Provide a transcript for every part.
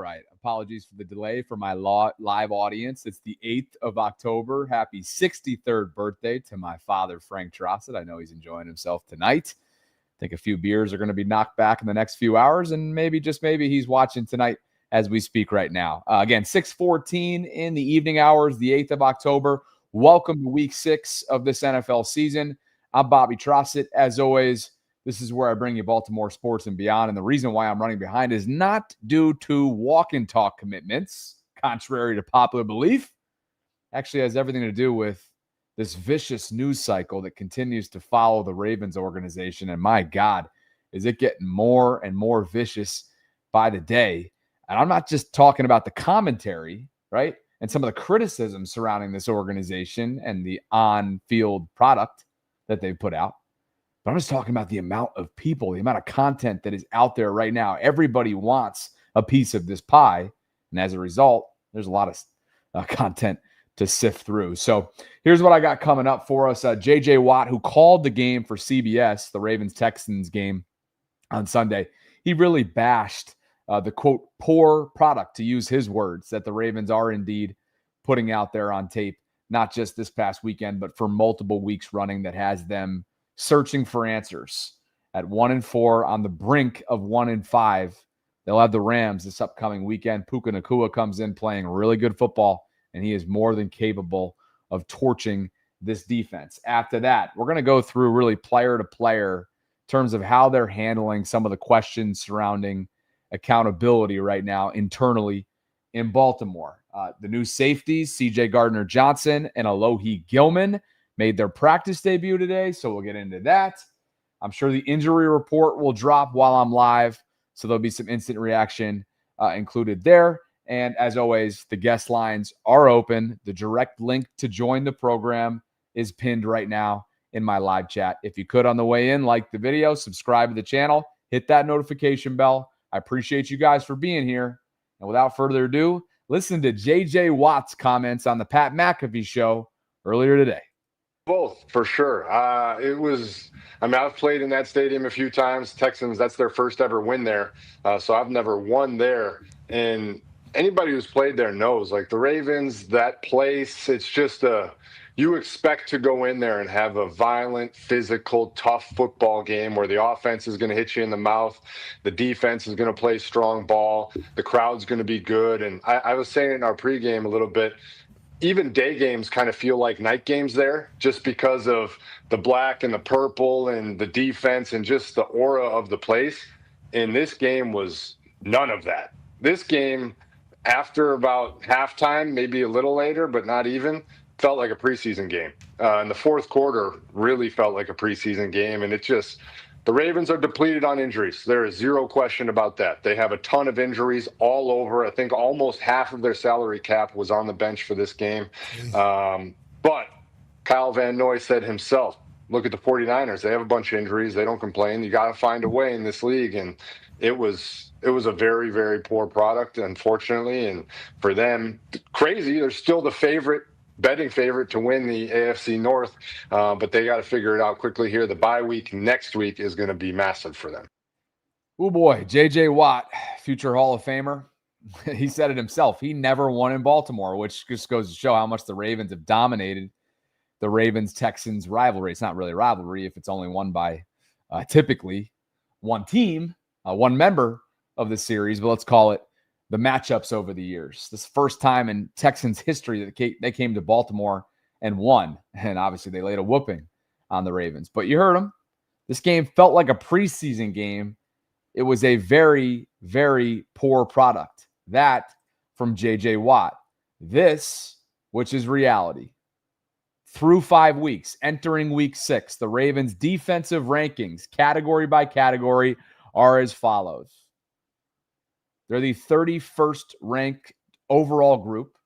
right. Apologies for the delay for my live audience. It's the 8th of October. Happy 63rd birthday to my father, Frank Trosset. I know he's enjoying himself tonight. I think a few beers are going to be knocked back in the next few hours, and maybe, just maybe, he's watching tonight as we speak right now. Again, 6:14 in the evening hours, the 8th of October. Welcome to week 6 of this NFL season. I'm Bobby Trosset. As always, this is where I bring you Baltimore sports and beyond. And the reason why I'm running behind is not due to walk and talk commitments, contrary to popular belief. Actually has everything to do with this vicious news cycle that continues to follow the Ravens organization. And my God, is it getting more and more vicious by the day. And I'm not just talking about the commentary, right? And some of the criticism surrounding this organization and the on-field product that they've put out. But I'm just talking about the amount of people, the amount of content that is out there right now. Everybody wants a piece of this pie. And as a result, there's a lot of content to sift through. So here's what I got coming up for us. J.J. Watt, who called the game for CBS, the Ravens-Texans game on Sunday, he really bashed the, quote, poor product, to use his words, that the Ravens are indeed putting out there on tape, not just this past weekend, but for multiple weeks running, that has them searching for answers. At 1-4, on the brink of 1-5, they'll have the Rams this upcoming weekend. Puka Nacua comes in playing really good football, and he is more than capable of torching this defense. After that, we're going to go through really player to player in terms of how they're handling some of the questions surrounding accountability right now internally in Baltimore. The new safeties, C.J. Gardner-Johnson and Alohi Gilman, made their practice debut today, so we'll get into that. I'm sure the injury report will drop while I'm live, so there'll be some instant reaction included there. And as always, the guest lines are open. The direct link to join the program is pinned right now in my live chat. If you could, on the way in, like the video, subscribe to the channel, hit that notification bell. I appreciate you guys for being here. And without further ado, listen to J.J. Watt's comments on the Pat McAfee show earlier today. Both, for sure. I've played in that stadium a few times. Texans, that's their first ever win there. So I've never won there. And anybody who's played there knows, like, the Ravens, that place, it's just you expect to go in there and have a violent, physical, tough football game where the offense is going to hit you in the mouth. The defense is going to play strong ball. The crowd's going to be good. And I was saying in our pregame a little bit, even day games kind of feel like night games there, just because of the black and the purple and the defense and just the aura of the place. And this game was none of that. This game, after about halftime, maybe a little later, but not even, felt like a preseason game. And the fourth quarter really felt like a preseason game. And the Ravens are depleted on injuries. There is zero question about that. They have a ton of injuries all over. I think almost half of their salary cap was on the bench for this game. But Kyle Van Noy said himself, look at the 49ers. They have a bunch of injuries. They don't complain. You got to find a way in this league. And it was a very, very poor product, unfortunately. And for them, crazy, they're still the betting favorite to win the AFC North, but they got to figure it out quickly here. The bye week next week is going to be massive for them. Oh boy, J.J. Watt, future Hall of Famer. He said it himself. He never won in Baltimore, which just goes to show how much the Ravens have dominated the Ravens-Texans rivalry. It's not really a rivalry if it's only won by typically one team, one member of the series, but let's call it the matchups over the years. This first time in Texans history that they came to Baltimore and won. And obviously they laid a whooping on the Ravens. But you heard them. This game felt like a preseason game. It was a very, very poor product. That from J.J. Watt. This, which is reality. Through 5 weeks, entering week 6, the Ravens' defensive rankings, category by category, are as follows. They're the 31st ranked overall group.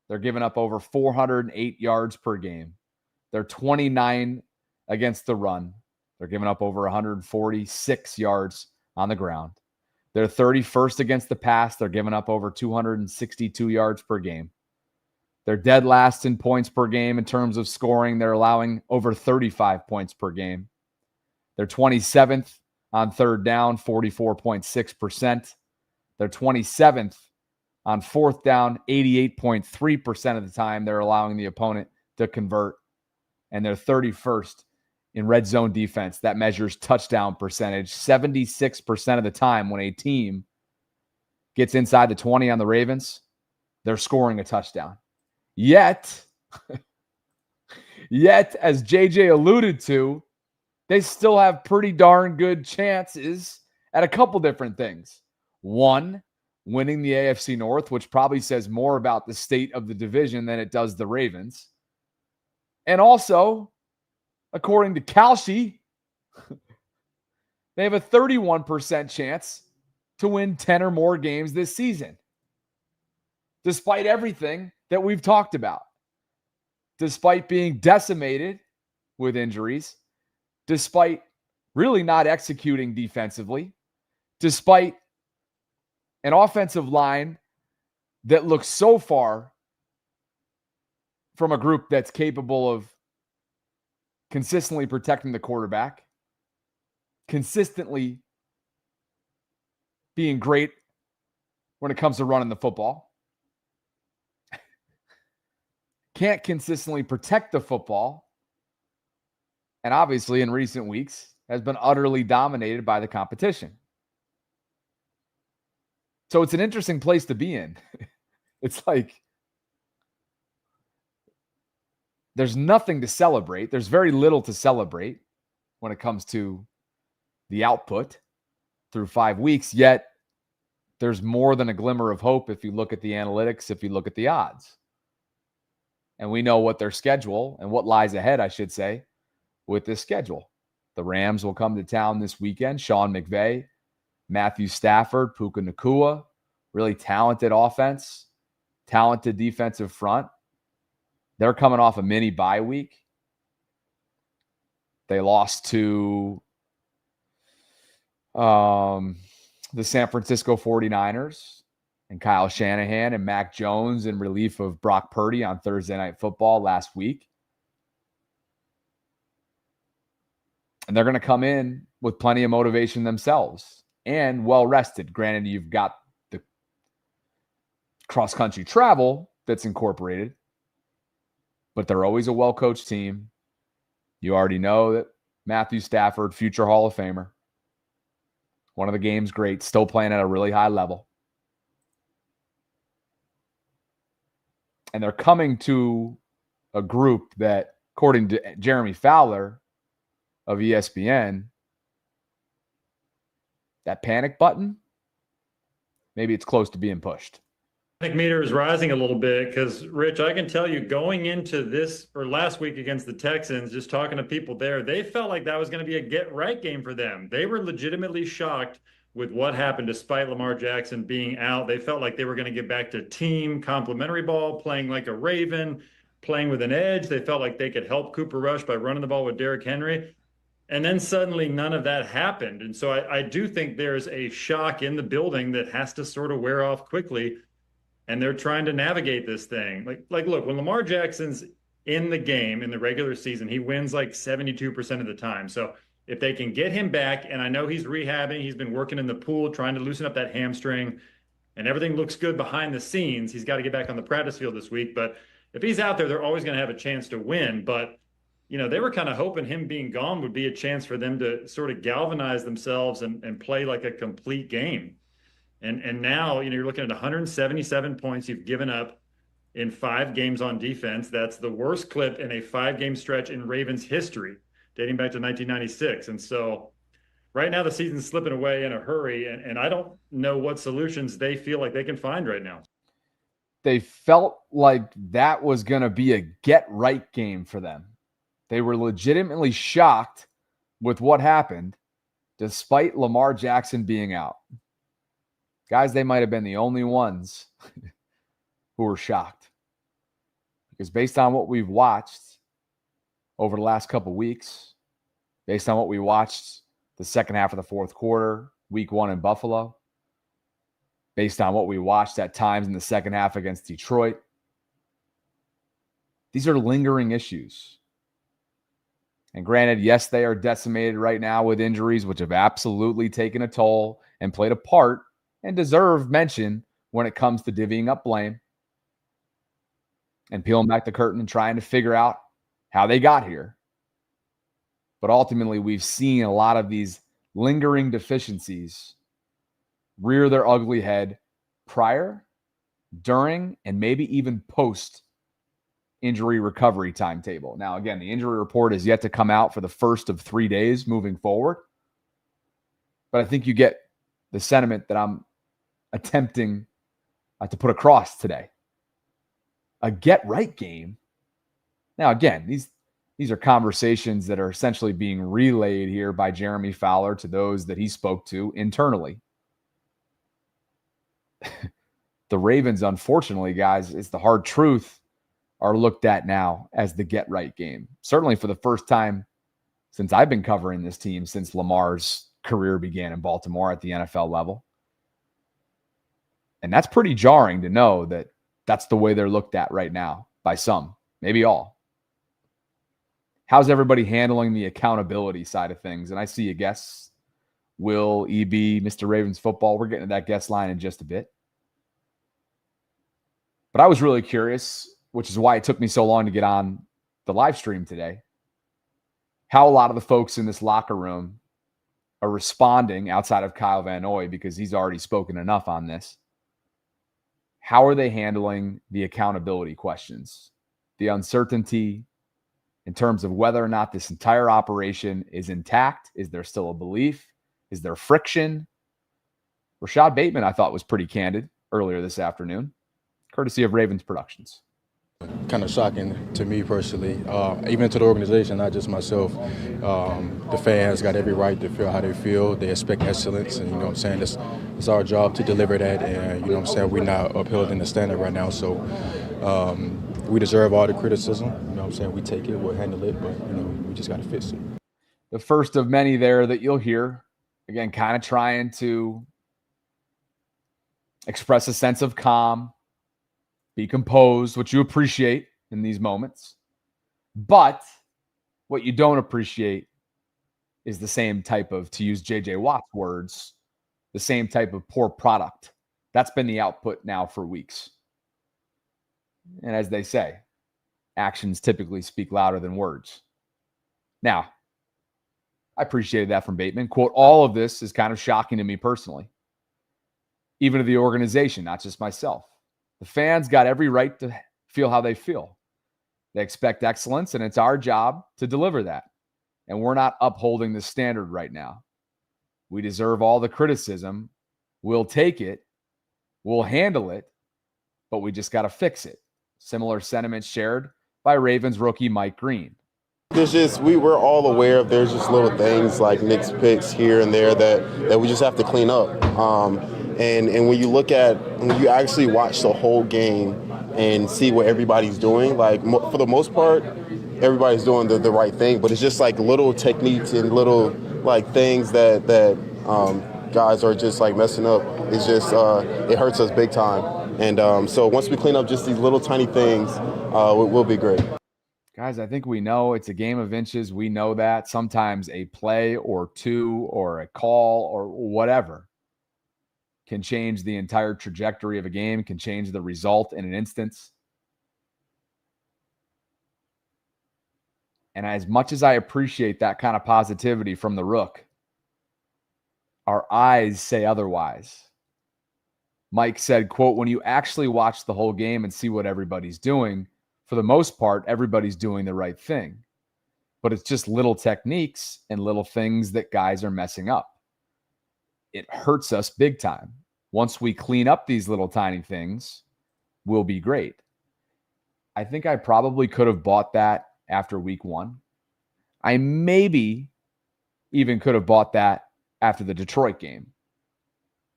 They're giving up over 408 yards per game. They're 29 against the run. They're giving up over 146 yards on the ground. They're 31st against the pass. They're giving up over 262 yards per game. They're dead last in points per game in terms of scoring. They're allowing over 35 points per game. They're 27th on third down, 44.6%. They're 27th On fourth down, 88.3% of the time they're allowing the opponent to convert. And they're 31st in red zone defense. That measures touchdown percentage. 76% of the time when a team gets inside the 20 on the Ravens, they're scoring a touchdown. Yet, as JJ alluded to, they still have pretty darn good chances at a couple different things. One, winning the AFC North, which probably says more about the state of the division than it does the Ravens. And also, according to Kalshi, they have a 31% chance to win 10 or more games this season. Despite everything that we've talked about. Despite being decimated with injuries. Despite really not executing defensively. Despite an offensive line that looks so far from a group that's capable of consistently protecting the quarterback, consistently being great when it comes to running the football, can't consistently protect the football, and obviously in recent weeks has been utterly dominated by the competition. So it's an interesting place to be in. It's like there's nothing to celebrate. There's very little to celebrate when it comes to the output through 5 weeks, yet there's more than a glimmer of hope if you look at the analytics, if you look at the odds. And we know what their schedule and what lies ahead, I should say, with this schedule. The Rams will come to town this weekend. Sean McVay, Matthew Stafford, Puka Nacua, really talented offense, talented defensive front. They're coming off a mini bye week. They lost to the San Francisco 49ers and Kyle Shanahan and Mac Jones in relief of Brock Purdy on Thursday Night Football last week. And they're going to come in with plenty of motivation themselves and well-rested. Granted, you've got the cross-country travel that's incorporated, but they're always a well-coached team. You already know that Matthew Stafford, future Hall of Famer, one of the game's greats, still playing at a really high level. And they're coming to a group that, according to Jeremy Fowler of ESPN, that panic button, maybe it's close to being pushed. Panic meter is rising a little bit because, Rich, I can tell you going into this or last week against the Texans, just talking to people there, they felt like that was going to be a get-right game for them. They were legitimately shocked with what happened despite Lamar Jackson being out. They felt like they were going to get back to team complementary ball, playing like a Raven, playing with an edge. They felt like they could help Cooper Rush by running the ball with Derrick Henry. And then suddenly none of that happened. And so I do think there's a shock in the building that has to sort of wear off quickly. And they're trying to navigate this thing. Like, look, when Lamar Jackson's in the game in the regular season, he wins like 72% of the time. So if they can get him back, and I know he's rehabbing, he's been working in the pool, trying to loosen up that hamstring, and everything looks good behind the scenes. He's got to get back on the practice field this week. But if he's out there, they're always going to have a chance to win. But, you know, they were kind of hoping him being gone would be a chance for them to sort of galvanize themselves and play like a complete game. And now, you know, you're looking at 177 points you've given up in 5 games on defense. That's the worst clip in a 5-game stretch in Ravens history, dating back to 1996. And so right now the season's slipping away in a hurry, and I don't know what solutions they feel like they can find right now. They felt like that was going to be a get-right game for them. They were legitimately shocked with what happened despite Lamar Jackson being out. Guys, they might have been the only ones who were shocked. Because based on what we've watched over the last couple weeks, based on what we watched the second half of the fourth quarter, week 1 in Buffalo, based on what we watched at times in the second half against Detroit, these are lingering issues. And granted, yes, they are decimated right now with injuries, which have absolutely taken a toll and played a part and deserve mention when it comes to divvying up blame and peeling back the curtain and trying to figure out how they got here. But ultimately, we've seen a lot of these lingering deficiencies rear their ugly head prior, during, and maybe even post injury recovery timetable. Now, again, the injury report is yet to come out for the first of 3 days moving forward. But I think you get the sentiment that I'm attempting to put across today. A get-right game. Now, again, these are conversations that are essentially being relayed here by Jeremy Fowler to those that he spoke to internally. The Ravens, unfortunately, guys, it's the hard truth, are looked at now as the get-right game. Certainly for the first time since I've been covering this team, since Lamar's career began in Baltimore at the NFL level. And that's pretty jarring to know that that's the way they're looked at right now by some, maybe all. How's everybody handling the accountability side of things? And I see a guest, Will, EB, Mr. Ravens Football. We're getting to that guest line in just a bit. But I was really curious, which is why it took me so long to get on the live stream today, how a lot of the folks in this locker room are responding outside of Kyle Van Noy, because he's already spoken enough on this. How are they handling the accountability questions, the uncertainty in terms of whether or not this entire operation is intact? Is there still a belief? Is there friction? Rashad Bateman, I thought, was pretty candid earlier this afternoon, courtesy of Ravens Productions. Kind of shocking to me personally, even to the organization, not just myself. The fans got every right to feel how they feel. They expect excellence, and you know what I'm saying, it's our job to deliver that, and you know what I'm saying, we're not upholding the standard right now, so we deserve all the criticism. You know what I'm saying, we take it, we'll handle it, but you know, we just got to fix it. The first of many there that you'll hear, again, kind of trying to express a sense of calm, be composed, which you appreciate in these moments. But what you don't appreciate is the same type of, to use J.J. Watt's words, the same type of poor product. That's been the output now for weeks. And as they say, actions typically speak louder than words. Now, I appreciated that from Bateman. Quote, all of this is kind of shocking to me personally, even to the organization, not just myself. The fans got every right to feel how they feel. They expect excellence, and it's our job to deliver that. And we're not upholding the standard right now. We deserve all the criticism. We'll take it. We'll handle it. But we just got to fix it. Similar sentiments shared by Ravens rookie Mike Green. We're all aware of there's just little things like Nick's picks here and there that we just have to clean up. And when you actually watch the whole game and see what everybody's doing, like for the most part, everybody's doing the right thing, but it's just like little techniques and little like things that guys are just like messing up. It's just, it hurts us big time. And so once we clean up just these little tiny things, we'll be great. Guys, I think we know it's a game of inches. We know that. Sometimes a play or two or a call or whatever can change the entire trajectory of a game, can change the result in an instance. And as much as I appreciate that kind of positivity from the Rook, our eyes say otherwise. Mike said, quote, when you actually watch the whole game and see what everybody's doing, for the most part, everybody's doing the right thing. But it's just little techniques and little things that guys are messing up. It hurts us big time. Once we clean up these little tiny things, we'll be great. I think I probably could have bought that after week one. I maybe even could have bought that after the Detroit game.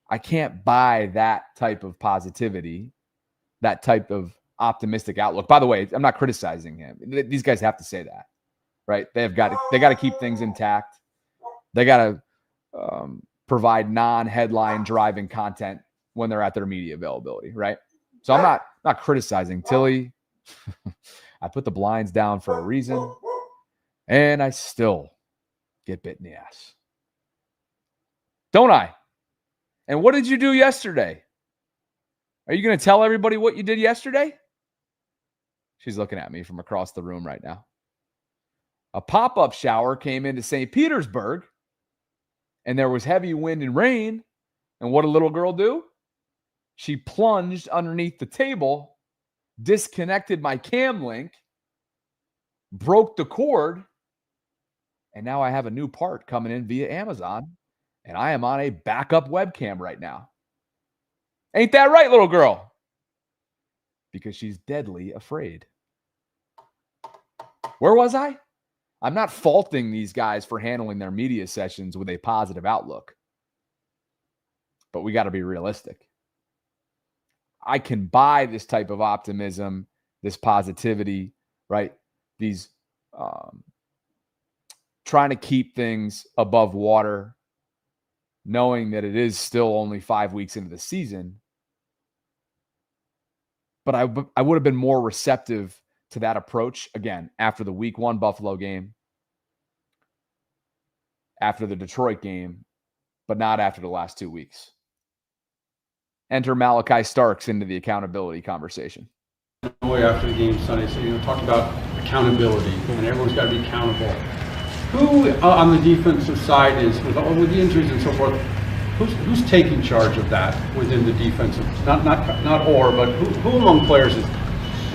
I can't buy that type of positivity, that type of optimistic outlook. By the way, I'm not criticizing him. These guys have to say that, right? They got to keep things intact. They got to provide non-headline driving content when they're at their media availability, right? So I'm not criticizing Tilly. I put the blinds down for a reason, and I still get bit in the ass. Don't I? And what did you do yesterday? Are you going to tell everybody what you did yesterday? She's looking at me from across the room right now. A pop-up shower came into St. Petersburg, and there was heavy wind and rain. And what did little girl do? She plunged underneath the table, disconnected my cam link, broke the cord, and now I have a new part coming in via Amazon, and I am on a backup webcam right now. Ain't that right, little girl? Because she's deadly afraid. Where was I? I'm not faulting these guys for handling their media sessions with a positive outlook, but we got to be realistic. I can buy this type of optimism, this positivity, right? These trying to keep things above water, knowing that it is still only 5 weeks into the season. But I would have been more receptive to that approach, again, after the week 1 Buffalo game, after the Detroit game, but not after the last 2 weeks. Enter Malachi Starks into the accountability conversation. After the game Sunday, so talk about accountability, and everyone's got to be accountable. Who on the defensive side is, with the injuries and so forth, who's taking charge of that within the defensive? Not but who among players is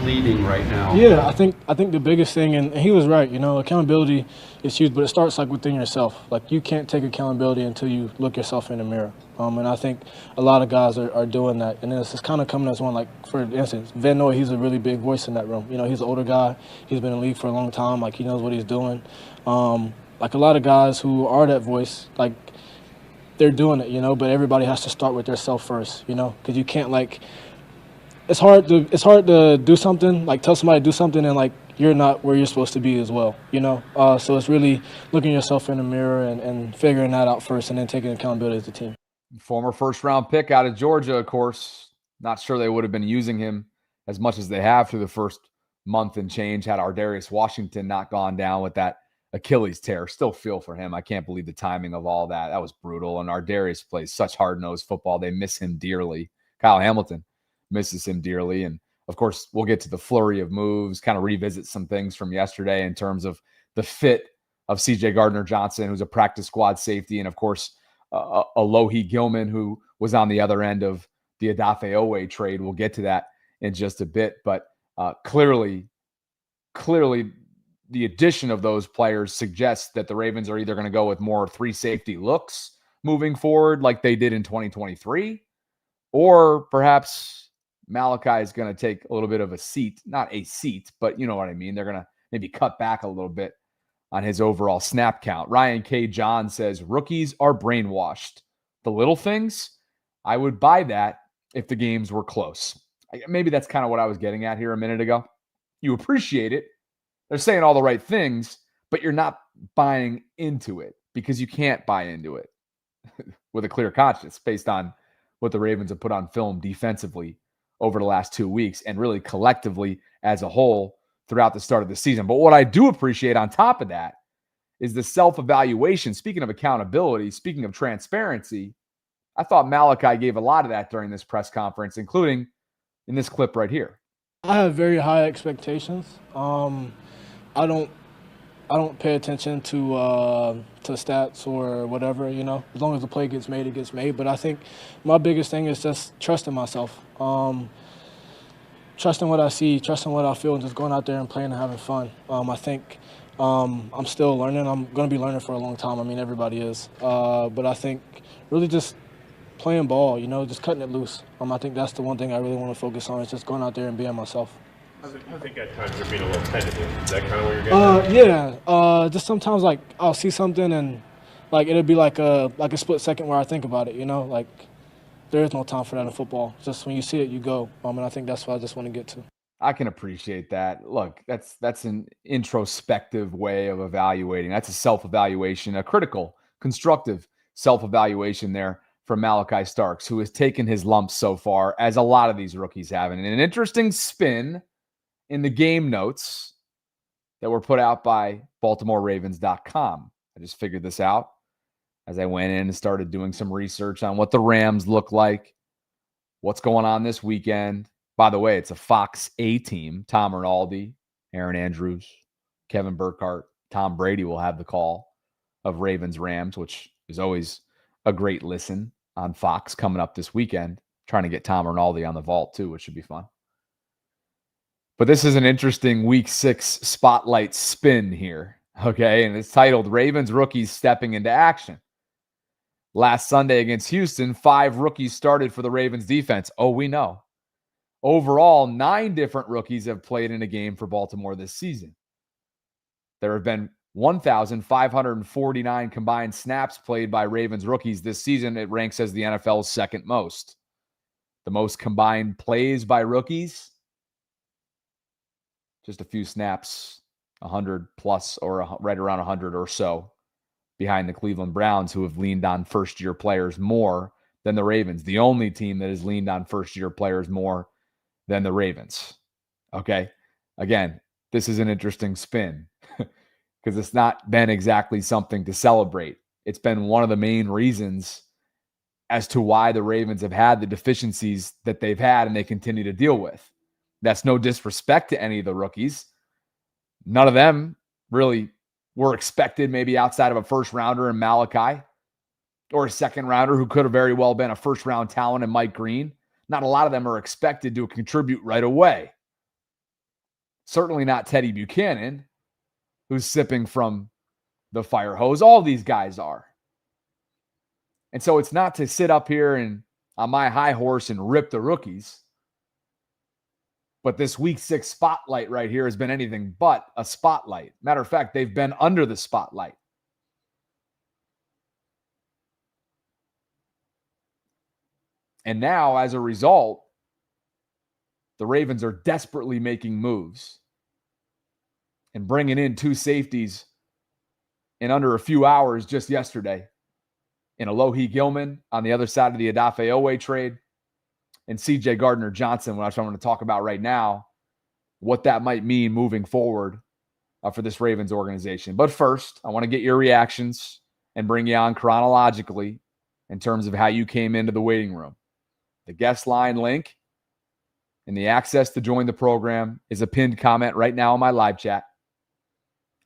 leading right now? Yeah, I think the biggest thing, and he was right, accountability is huge, but it starts within yourself. You can't take accountability until you look yourself in the mirror. And I think a lot of guys are doing that. And it's just kind of coming as one, for instance, Venmo, he's a really big voice in that room. He's an older guy. He's been in the league for a long time. He knows what he's doing. A lot of guys who are that voice, they're doing it, but everybody has to start with their self first, because you can't, it's hard to do something, tell somebody to do something and you're not where you're supposed to be as well, so it's really looking yourself in the mirror and figuring that out first and then taking accountability as a team. Former first-round pick out of Georgia, of course. Not sure they would have been using him as much as they have through the first month and change had Ardarius Washington not gone down with that Achilles tear. Still feel for him. I can't believe the timing of all that. That was brutal. And Ardarius plays such hard-nosed football. They miss him dearly. Kyle Hamilton misses him dearly. And, of course, we'll get to the flurry of moves, kind of revisit some things from yesterday in terms of the fit of C.J. Gardner-Johnson, who's a practice squad safety, and, of course, Alohi Gilman, who was on the other end of the Odafe Owe trade. We'll get to that in just a bit. But clearly, the addition of those players suggests that the Ravens are either going to go with more 3 safety looks moving forward like they did in 2023, or perhaps Malachi is going to take a little bit of a seat, not a seat, but you know what I mean. They're going to maybe cut back a little bit on his overall snap count. Ryan K. John says, rookies are brainwashed. The little things, I would buy that if the games were close. Maybe that's kind of what I was getting at here a minute ago. You appreciate it. They're saying all the right things, but you're not buying into it because you can't buy into it with a clear conscience based on what the Ravens have put on film defensively over the last 2 weeks and really collectively as a whole throughout the start of the season. But what I do appreciate on top of that is the self-evaluation. Speaking of accountability, speaking of transparency, I thought Malachi gave a lot of that during this press conference, including in this clip right here. I have very high expectations. I don't pay attention to stats or whatever, As long as the play gets made, it gets made. But I think my biggest thing is just trusting myself. Trusting what I see, trusting what I feel, and just going out there and playing and having fun. I think I'm still learning. I'm going to be learning for a long time. I mean, everybody is. But I think really just playing ball, just cutting it loose. I think that's the one thing I really want to focus on is just going out there and being myself. I think at times you're being a little tentative. Is that kind of what you're getting at? Yeah. Just sometimes, I'll see something and, it'll be like a split second where I think about it, There is no time for that in football. Just when you see it, you go. And I think that's what I just want to get to. I can appreciate that. Look, that's an introspective way of evaluating. That's a self-evaluation, a critical, constructive self-evaluation there from Malachi Starks, who has taken his lumps so far, as a lot of these rookies have. And an interesting spin in the game notes that were put out by BaltimoreRavens.com. I just figured this out as I went in and started doing some research on what the Rams look like, what's going on this weekend. By the way, it's a Fox A team. Tom Rinaldi, Aaron Andrews, Kevin Burkhardt, Tom Brady will have the call of Ravens-Rams, which is always a great listen on Fox coming up this weekend. Trying to get Tom Rinaldi on the vault too, which should be fun. But this is an interesting Week 6 spotlight spin here, okay? And it's titled Ravens Rookies Stepping into Action. Last Sunday against Houston, 5 rookies started for the Ravens defense. Oh, we know. Overall, 9 different rookies have played in a game for Baltimore this season. There have been 1,549 combined snaps played by Ravens rookies this season. It ranks as the NFL's second most. The most combined plays by rookies, just a few snaps, 100 plus or right around 100 or so behind the Cleveland Browns, who have leaned on first-year players more than the Ravens. The only team that has leaned on first-year players more than the Ravens. Okay? Again, this is an interesting spin because it's not been exactly something to celebrate. It's been one of the main reasons as to why the Ravens have had the deficiencies that they've had and they continue to deal with. That's no disrespect to any of the rookies. None of them really were expected, maybe outside of a first rounder in Malachi or a second rounder who could have very well been a first round talent in Mike Green. Not a lot of them are expected to contribute right away. Certainly not Teddy Buchanan, who's sipping from the fire hose. All these guys are. And so it's not to sit up here and on my high horse and rip the rookies. But this Week 6 spotlight right here has been anything but a spotlight. Matter of fact, they've been under the spotlight. And now, as a result, the Ravens are desperately making moves and bringing in 2 safeties in under a few hours just yesterday in Alohi Gilman on the other side of the Odafe Owe trade and C.J. Gardner-Johnson, which I'm going to talk about right now, what that might mean moving forward for this Ravens organization. But first, I want to get your reactions and bring you on chronologically in terms of how you came into the waiting room. The guest line link and the access to join the program is a pinned comment right now in my live chat.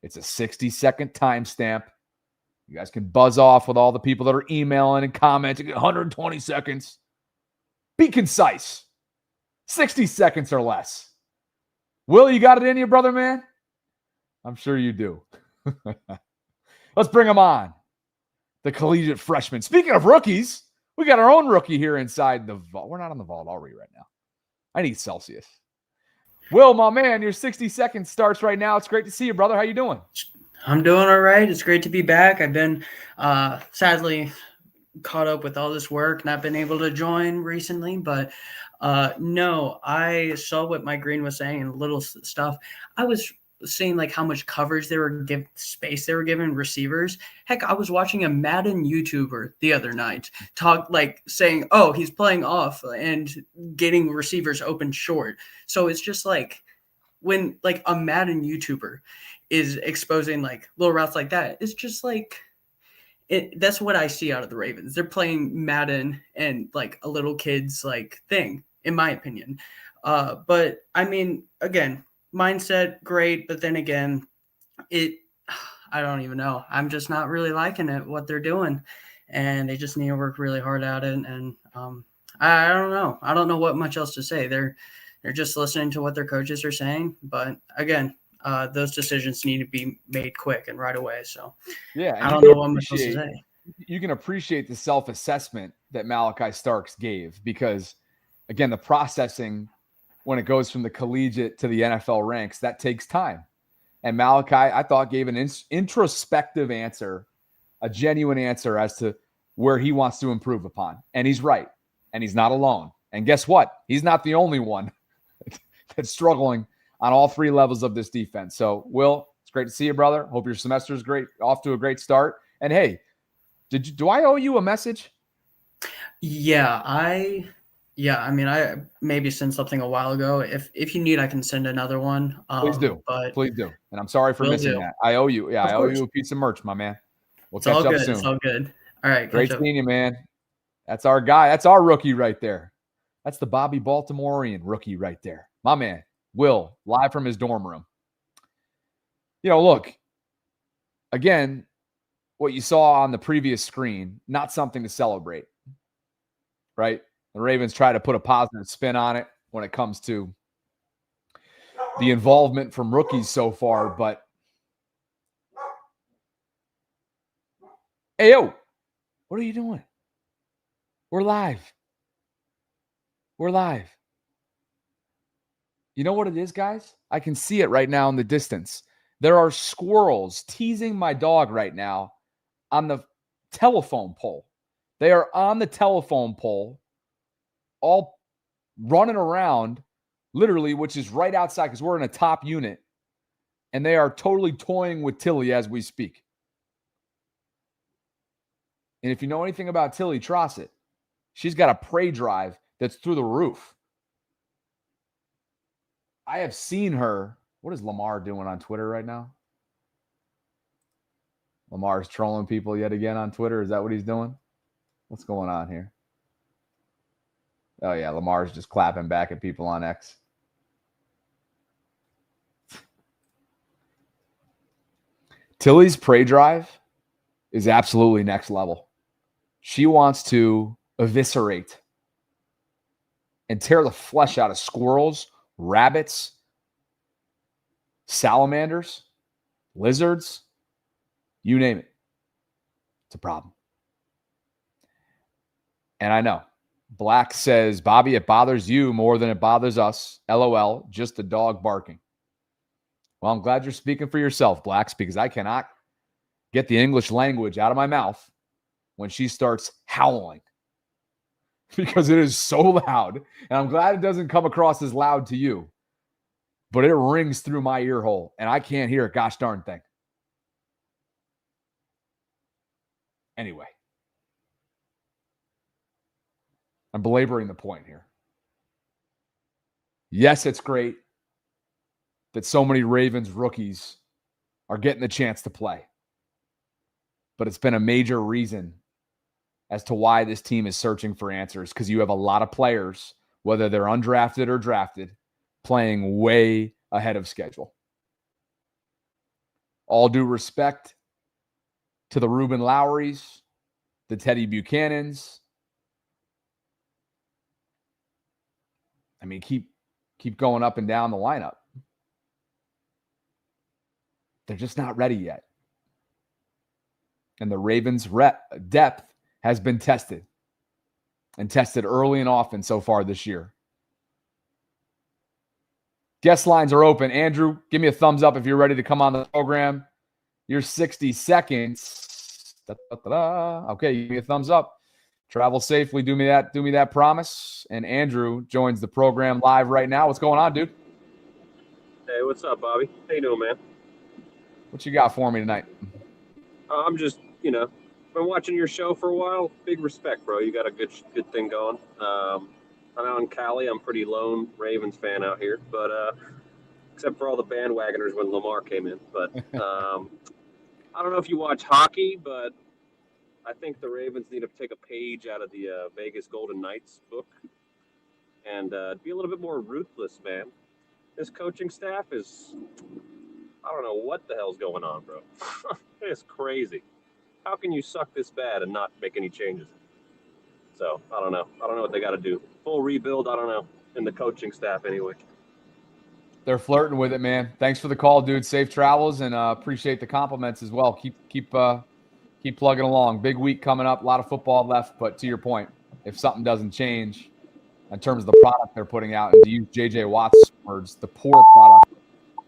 It's a 60-second timestamp. You guys can buzz off with all the people that are emailing and commenting. 120 seconds. Be concise. 60 seconds or less. Will, you got it in you, brother, man? I'm sure you do. Let's bring them on. The collegiate freshman. Speaking of rookies, we got our own rookie here inside the vault. We're not on the vault, are we, right now? I need Celsius. Will, my man, your 60 seconds starts right now. It's great to see you, brother. How you doing? I'm doing all right. It's great to be back. I've been sadly caught up with all this work, not been able to join recently, but no, I saw what Mike Green was saying and little stuff. I was seeing like how much coverage they were giving receivers. Heck, I was watching a Madden YouTuber the other night talk like saying, oh, he's playing off and getting receivers open short. So it's just like when like a Madden YouTuber is exposing like little routes like that, it's just like that's what I see out of the Ravens. They're playing Madden and like a little kid's like thing, in my opinion. But I mean, again, mindset, great. But then again, I don't even know. I'm just not really liking it, what they're doing. And they just need to work really hard at it. And I don't know. I don't know what much else to say. They're just listening to what their coaches are saying. But again, those decisions need to be made quick and right away. So yeah, I don't know what much else to say. You can appreciate the self-assessment that Malachi Starks gave because, again, the processing when it goes from the collegiate to the NFL ranks, that takes time. And Malachi, I thought, gave an introspective answer, a genuine answer as to where he wants to improve upon. And he's right. And he's not alone. And guess what? He's not the only one that's struggling on all 3 levels of this defense. So, Will, it's great to see you, brother. Hope your semester is great, off to a great start. And hey, do I owe you a message? Yeah, I mean, I maybe sent something a while ago. If you need, I can send another one. Please do. But Please do. And I'm sorry for missing that. I owe you. Yeah, I owe you a piece of merch, my man. We'll catch up soon. It's all good. All right. Great seeing you, man. That's our guy. That's our rookie right there. That's the Bobby Baltimorean rookie right there. My man, Will, live from his dorm room. Look, again, what you saw on the previous screen, not something to celebrate, right? The Ravens try to put a positive spin on it when it comes to the involvement from rookies so far, but hey, yo, what are you doing? We're live. We're live. You know what it is, guys? I can see it right now in the distance. There are squirrels teasing my dog right now on the telephone pole. They are on the telephone pole, all running around, literally, which is right outside because we're in a top unit. And they are totally toying with Tilly as we speak. And if you know anything about Tilly Trosset, she's got a prey drive that's through the roof. I have seen her. What is Lamar doing on Twitter right now? Lamar's trolling people yet again on Twitter. Is that what he's doing? What's going on here? Oh, yeah. Lamar's just clapping back at people on X. Tilly's prey drive is absolutely next level. She wants to eviscerate and tear the flesh out of squirrels, rabbits, salamanders, lizards, you name it. It's a problem. And I know. Black says, Bobby, it bothers you more than it bothers us. LOL, just a dog barking. Well, I'm glad you're speaking for yourself, Blacks, because I cannot get the English language out of my mouth when she starts howling. Because it is so loud. And I'm glad it doesn't come across as loud to you. But it rings through my ear hole, and I can't hear a gosh darn thing. Anyway. I'm belaboring the point here. Yes, it's great that so many Ravens rookies are getting the chance to play. But it's been a major reason as to why this team is searching for answers, because you have a lot of players, whether they're undrafted or drafted, playing way ahead of schedule. All due respect to the Ruben Lowrys, the Teddy Buchanans. I mean, keep going up and down the lineup. They're just not ready yet. And the Ravens' depth has been tested, and tested early and often so far this year. Guest lines are open. Andrew, give me a thumbs up if you're ready to come on the program. Your 60 seconds. Okay, give me a thumbs up. Travel safely. Do me that promise. And Andrew joins the program live right now. What's going on, dude? Hey, what's up, Bobby? How you doing, man? What you got for me tonight? I'm just, been watching your show for a while. Big respect, bro. You got a good thing going. I'm out in Cali. I'm pretty lone Ravens fan out here, but except for all the bandwagoners when Lamar came in. But I don't know if you watch hockey, but I think the Ravens need to take a page out of the Vegas Golden Knights book and be a little bit more ruthless, man. This coaching staff is, I don't know what the hell's going on, bro. It's crazy. How can you suck this bad and not make any changes? So, I don't know. I don't know what they got to do. Full rebuild, I don't know, in the coaching staff anyway. They're flirting with it, man. Thanks for the call, dude. Safe travels, and appreciate the compliments as well. Keep plugging along. Big week coming up. A lot of football left, but to your point, if something doesn't change in terms of the product they're putting out, and to use J.J. Watt's words, the poor product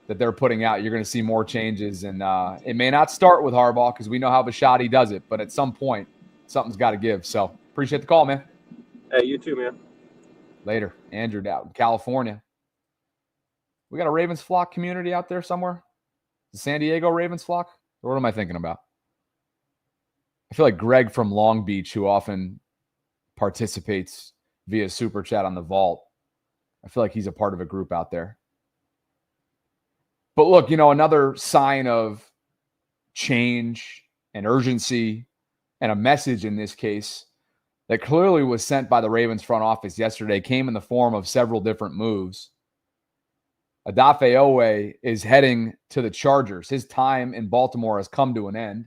that they're putting out, you're going to see more changes. And it may not start with Harbaugh because we know how Bisciotti does it, but at some point, something's got to give. So appreciate the call, man. Hey, you too, man. Later. Andrew out in California. We got a Ravens flock community out there somewhere? The San Diego Ravens flock? Or what am I thinking about? I feel like Greg from Long Beach, who often participates via Super Chat on the Vault, I feel like he's a part of a group out there. But look, another sign of change and urgency, and a message in this case, that clearly was sent by the Ravens front office yesterday came in the form of several different moves. Odafe Oweh is heading to the Chargers. His time in Baltimore has come to an end.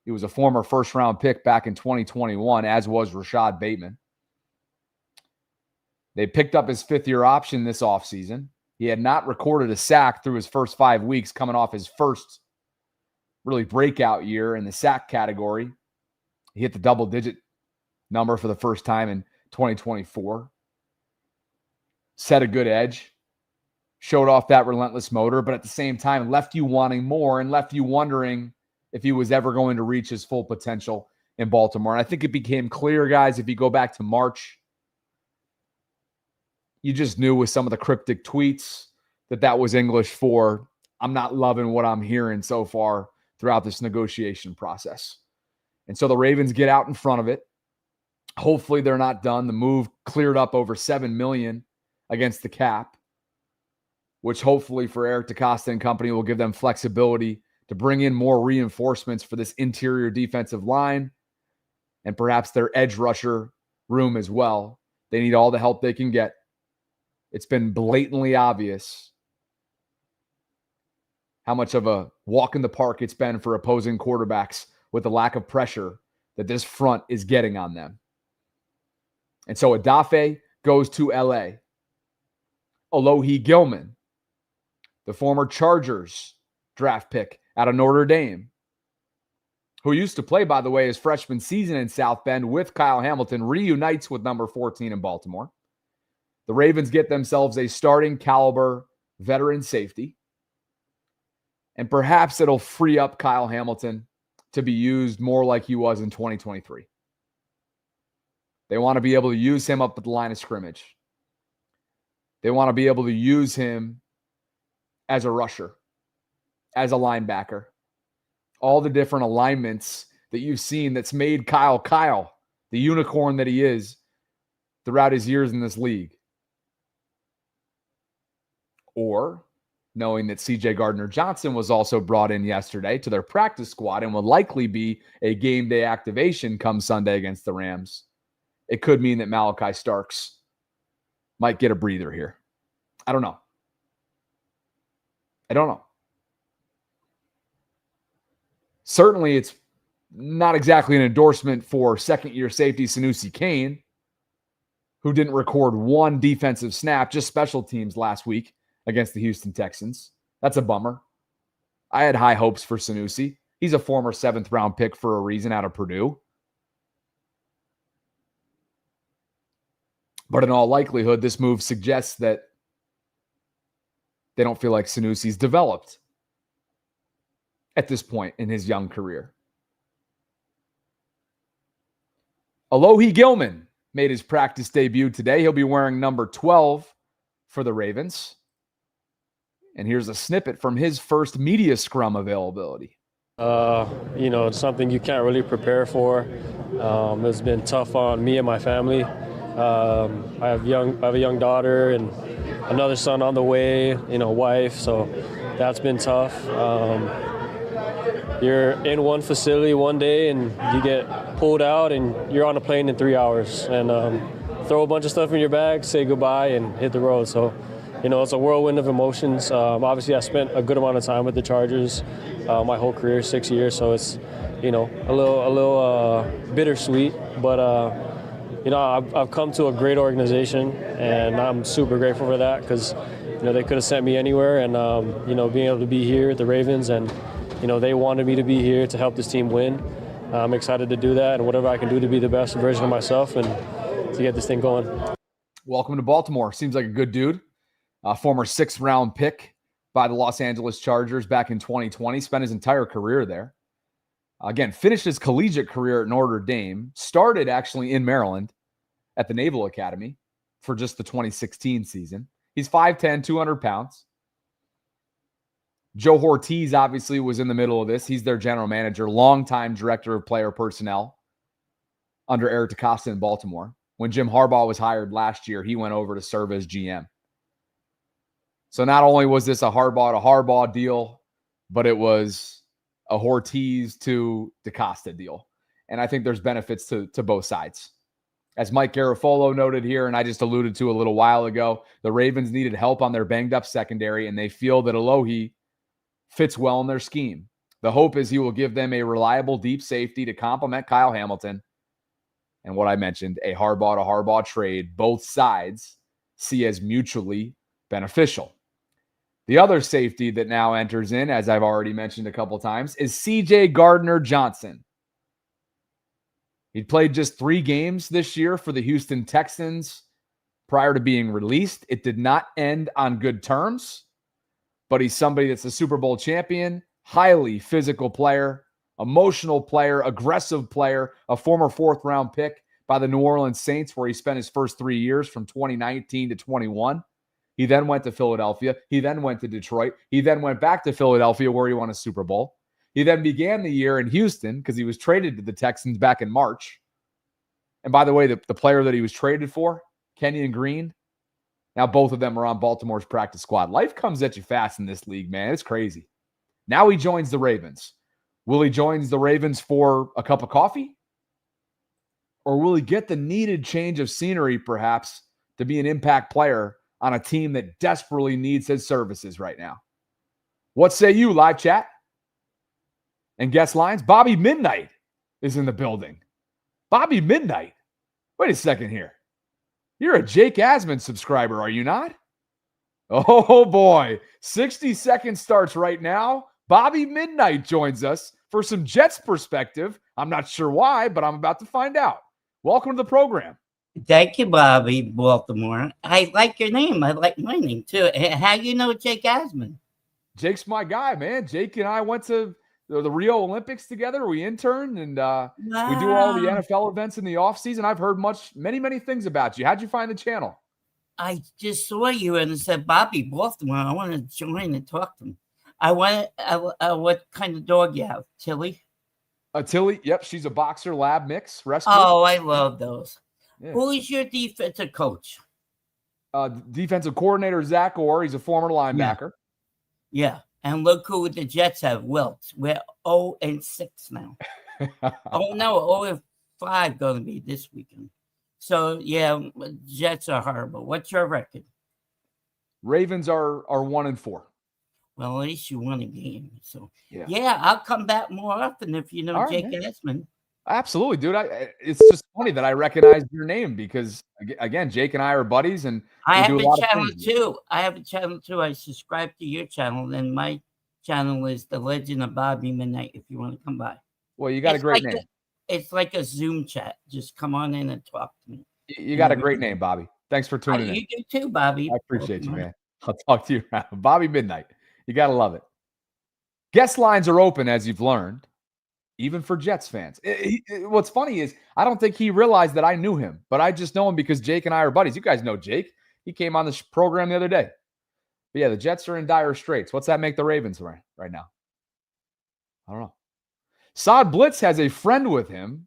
He was a former first-round pick back in 2021, as was Rashad Bateman. They picked up his fifth-year option this offseason. He had not recorded a sack through his first 5 weeks, coming off his first really breakout year in the sack category. He hit the double-digit number for the first time in 2024. Set a good edge. Showed off that relentless motor, but at the same time left you wanting more and left you wondering if he was ever going to reach his full potential in Baltimore. And I think it became clear, guys, if you go back to March, you just knew with some of the cryptic tweets that was English for, I'm not loving what I'm hearing so far throughout this negotiation process. And so the Ravens get out in front of it. Hopefully they're not done. The move cleared up over $7 million against the cap, which hopefully for Eric DeCosta and company will give them flexibility to bring in more reinforcements for this interior defensive line and perhaps their edge rusher room as well. They need all the help they can get. It's been blatantly obvious how much of a walk in the park it's been for opposing quarterbacks with the lack of pressure that this front is getting on them. And so Odafe goes to LA. Alohi Gilman, the former Chargers draft pick out of Notre Dame, who used to play, by the way, his freshman season in South Bend with Kyle Hamilton, reunites with number 14 in Baltimore. The Ravens get themselves a starting caliber veteran safety. And perhaps it'll free up Kyle Hamilton to be used more like he was in 2023. They want to be able to use him up at the line of scrimmage. They want to be able to use him as a rusher, as a linebacker. All the different alignments that you've seen that's made Kyle, the unicorn that he is throughout his years in this league. Or knowing that C.J. Gardner-Johnson was also brought in yesterday to their practice squad and will likely be a game day activation come Sunday against the Rams, it could mean that Malachi Starks might get a breather here. I don't know. Certainly, it's not exactly an endorsement for second-year safety Sanusi Kane, who didn't record one defensive snap, just special teams last week against the Houston Texans. That's a bummer. I had high hopes for Sanusi. He's a former 7th-round pick for a reason out of Purdue. But in all likelihood, this move suggests that they don't feel like Sanusi's developed at this point in his young career. Alohi Gilman made his practice debut today. He'll be wearing number 12 for the Ravens. And here's a snippet from his first media scrum availability. It's something you can't really prepare for. It's been tough on me and my family. I have a young daughter and another son on the way, wife. So that's been tough. You're in one facility one day and you get pulled out and you're on a plane in 3 hours and throw a bunch of stuff in your bag, say goodbye and hit the road. So, it's a whirlwind of emotions. Obviously I spent a good amount of time with the Chargers, my whole career, 6 years. So it's, a little bittersweet, but I've come to a great organization and I'm super grateful for that because, they could have sent me anywhere and, being able to be here at the Ravens and, they wanted me to be here to help this team win. I'm excited to do that and whatever I can do to be the best version of myself and to get this thing going. Welcome to Baltimore. Seems like a good dude. Former 6th-round pick by the Los Angeles Chargers back in 2020. Spent his entire career there. Again, finished his collegiate career at Notre Dame. Started actually in Maryland at the Naval Academy for just the 2016 season. He's 5'10", 200 pounds. Joe Ortiz obviously was in the middle of this. He's their general manager, longtime director of player personnel under Eric DeCosta in Baltimore. When Jim Harbaugh was hired last year, he went over to serve as GM. So not only was this a Harbaugh to Harbaugh deal, but it was a Ortiz to DeCosta deal. And I think there's benefits to both sides. As Mike Garafolo noted here, and I just alluded to a little while ago, the Ravens needed help on their banged-up secondary, and they feel that Alohi fits well in their scheme. The hope is he will give them a reliable deep safety to complement Kyle Hamilton. And what I mentioned, a Harbaugh to Harbaugh trade, both sides see as mutually beneficial. The other safety that now enters in, as I've already mentioned a couple times, is C.J. Gardner-Johnson. He played just 3 games this year for the Houston Texans prior to being released. It did not end on good terms, but he's somebody that's a Super Bowl champion, highly physical player, emotional player, aggressive player, a former 4th-round pick by the New Orleans Saints, where he spent his first 3 years from 2019 to 21. He then went to Philadelphia. He then went to Detroit. He then went back to Philadelphia, where he won a Super Bowl. He then began the year in Houston because he was traded to the Texans back in March. And by the way, the player that he was traded for, Kenyon Green, now both of them are on Baltimore's practice squad. Life comes at you fast in this league, man. It's crazy. Now he joins the Ravens. Will he join the Ravens for a cup of coffee? Or will he get the needed change of scenery, perhaps, to be an impact player on a team that desperately needs his services right now? What say you, live chat? And guest lines? Bobby Midnight is in the building. Bobby Midnight. Wait a second here. You're a Jake Asman subscriber, are you not? Oh, boy. 60 seconds starts right now. Bobby Midnight joins us for some Jets perspective. I'm not sure why, but I'm about to find out. Welcome to the program. Thank you, Bobby, Baltimore. I like your name. I like my name, too. How you know Jake Asman? Jake's my guy, man. Jake and I went to the Rio Olympics together. We interned, and we do all the NFL events in the offseason. I've heard many things about you. How'd you find the channel? I just saw you and said, Bobby, Baltimore, I want to join and talk to him. What kind of dog you have? Tilly? Tilly, yep. She's a boxer lab mix rescue. Oh, I love those. Yeah. Who is your defensive coach? Defensive coordinator, Zach Orr. He's a former linebacker. Yeah. And look who the Jets have, Wilt. We're 0-6 now. Oh, no, 0-5 going to be this weekend. So, yeah, Jets are horrible. What's your record? Ravens are 1-4. Well, at least you won a game. So, yeah, I'll come back more often if you know All Jake right, Asman. Absolutely, dude. It's just funny that I recognized your name because, again, Jake and I are buddies, and I have do a a lot of channel things. too. I subscribe to your channel, and my channel is The Legend of Bobby Midnight. If you want to come by, well, you got a great name. It's like a Zoom chat. Just come on in and talk to me. You got a great name, Bobby. Thanks for tuning in. You do too, Bobby. I appreciate you, man. I'll talk to you around. Bobby Midnight. You got to love it. Guest lines are open, as you've learned, even for Jets fans. What's funny is I don't think he realized that I knew him, but I just know him because Jake and I are buddies. You guys know Jake. He came on this program the other day. But yeah, the Jets are in dire straits. What's that make the Ravens right now? I don't know. Saad Blitz has a friend with him.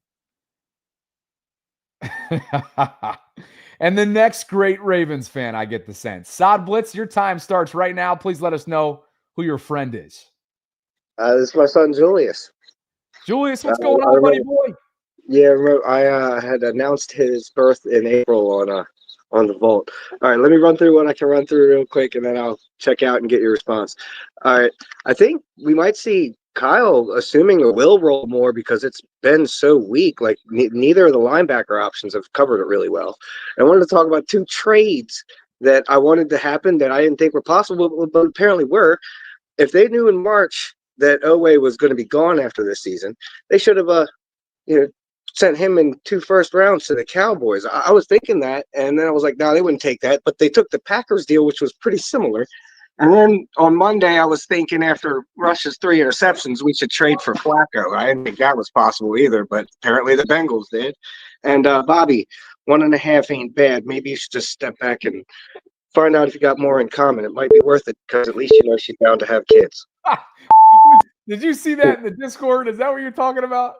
And the next great Ravens fan, I get the sense. Saad Blitz, your time starts right now. Please let us know who your friend is. This is my son, Julius. Julius, what's going on, buddy boy? Yeah, I had announced his birth in April on the Vault. All right, let me run through what I can run through real quick, and then I'll check out and get your response. All right, I think we might see Kyle assuming a will role more because it's been so weak. Like neither of the linebacker options have covered it really well. I wanted to talk about 2 trades that I wanted to happen that I didn't think were possible, but apparently were. If they knew in March that Oweh was going to be gone after this season, they should have sent him in 2 first rounds to the Cowboys. I was thinking that, and then I was like, no, they wouldn't take that. But they took the Packers deal, which was pretty similar. And then on Monday, I was thinking after Rush's 3 interceptions, we should trade for Flacco. I didn't think that was possible either, but apparently the Bengals did. And Bobby, 1.5 ain't bad. Maybe you should just step back and find out if you got more in common. It might be worth it because at least you know she's bound to have kids. Did you see that in the Discord? Is that what you're talking about?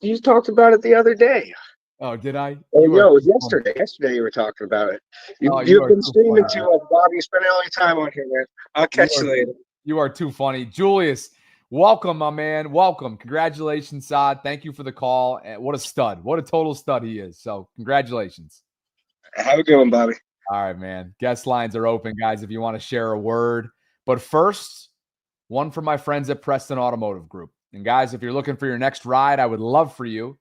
You talked about it the other day. Oh, did I? Oh, no, it was yesterday. Yesterday you were talking about it. You've been streaming too much, Bobby. You spend all your time on here, man. I'll catch you later. You are too funny. Julius, Welcome, my man. Welcome. Congratulations, Saad. Thank you for the call. And what a stud. What a total stud he is. So congratulations. Have a good one, Bobby. All right, man. Guest lines are open, guys, if you want to share a word. But first, one for my friends at Preston Automotive Group. And guys, if you're looking for your next ride, I would love for you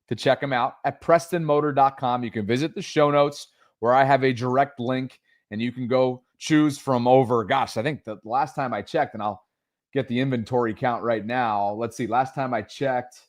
to check them out at PrestonMotor.com. You can visit the show notes where I have a direct link, and you can go choose from over, gosh, I think the last time I checked, and I'll get the inventory count right now. Let's see. Last time I checked,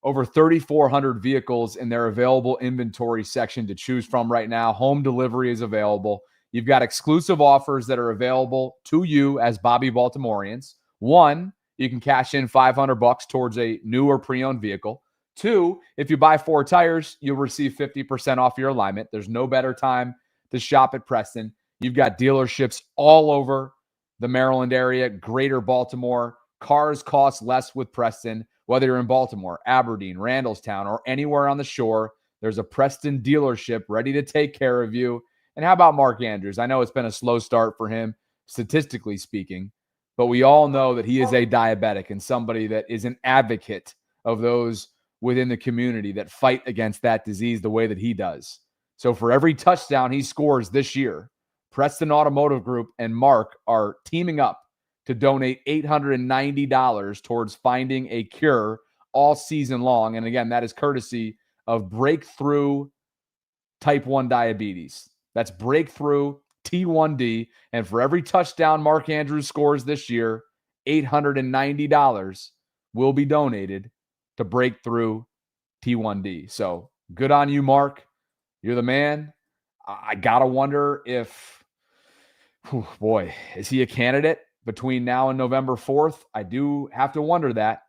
over 3,400 vehicles in their available inventory section to choose from right now. Home delivery is available. You've got exclusive offers that are available to you as Bobby Baltimoreans. One, you can cash in $500 towards a new or pre-owned vehicle. Two, if you buy 4 tires, you'll receive 50% off your alignment. There's no better time to shop at Preston. You've got dealerships all over the Maryland area, greater Baltimore. Cars cost less with Preston. Whether you're in Baltimore, Aberdeen, Randallstown, or anywhere on the shore, there's a Preston dealership ready to take care of you. And how about Mark Andrews? I know it's been a slow start for him, statistically speaking, but we all know that he is a diabetic and somebody that is an advocate of those within the community that fight against that disease the way that he does. So for every touchdown he scores this year, Preston Automotive Group and Mark are teaming up to donate $890 towards finding a cure all season long. And again, that is courtesy of Breakthrough Type 1 Diabetes. That's Breakthrough T1D. And for every touchdown Mark Andrews scores this year, $890 will be donated to Breakthrough T1D. So good on you, Mark. You're the man. I got to wonder if, boy, is he a candidate between now and November 4th? I do have to wonder that.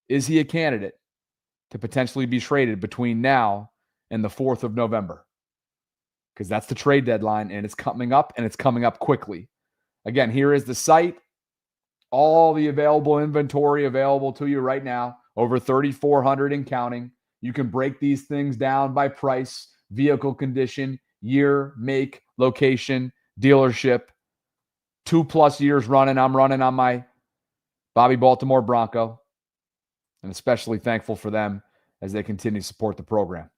Is he a candidate to potentially be traded between now and the 4th of November? Because that's the trade deadline, and it's coming up, and it's coming up quickly. Again, here is the site. All the available inventory available to you right now, over 3,400 and counting. You can break these things down by price, vehicle condition, year, make, location, dealership. 2+ years running. I'm running on my Bobby Baltimore Bronco, and especially thankful for them as they continue to support the program.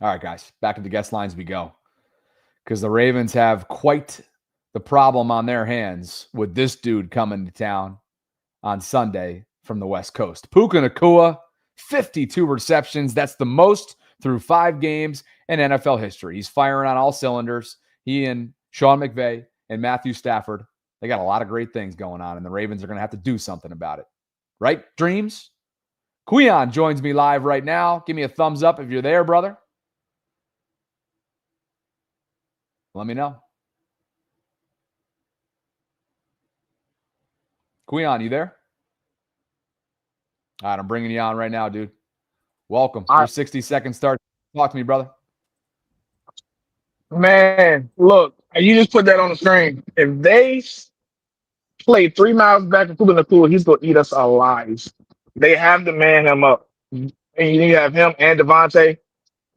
All right, guys, back to the guest lines we go, because the Ravens have quite the problem on their hands with this dude coming to town on Sunday from the West Coast. Puka Nacua, 52 receptions. That's the most through 5 games in NFL history. He's firing on all cylinders. He and Sean McVay and Matthew Stafford, they got a lot of great things going on, and the Ravens are going to have to do something about it. Right, Dreams? Quion joins me live right now. Give me a thumbs up if you're there, brother. Let me know. Quion, you there? All right, I'm bringing you on right now, dude. Welcome. Your 60-second start. Talk to me, brother. Man, look, you just put that on the screen. If they play 3 miles back and Puka Nacua, he's going to eat us alive. They have to man him up. And you have him and Devontae.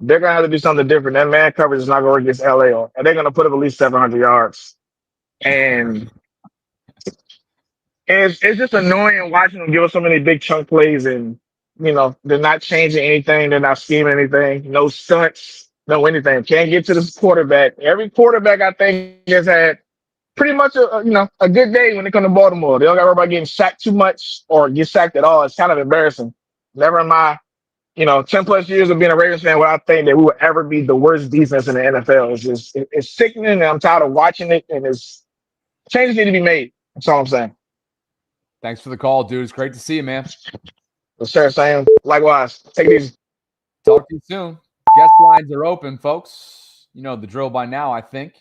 They're going to have to do something different. That man coverage is not going to work against LA on. And they're going to put up at least 700 yards. And it's just annoying watching them give us so many big chunk plays, and they're not changing anything, they're not scheming anything, no stunts, no anything. Can't get to this quarterback. Every quarterback I think has had pretty much a good day when they come to Baltimore. They don't got to worry about getting sacked too much or get sacked at all. It's kind of embarrassing. Never in my 10+ years of being a Ravens fan would I think that we would ever be the worst defense in the NFL. It's sickening, and I'm tired of watching it, and changes need to be made. That's all I'm saying. Thanks for the call, dude. It's great to see you, man. Well, sir, Sam. Likewise. Take it easy. Talk to you soon. Guest lines are open, folks. You know the drill by now, I think.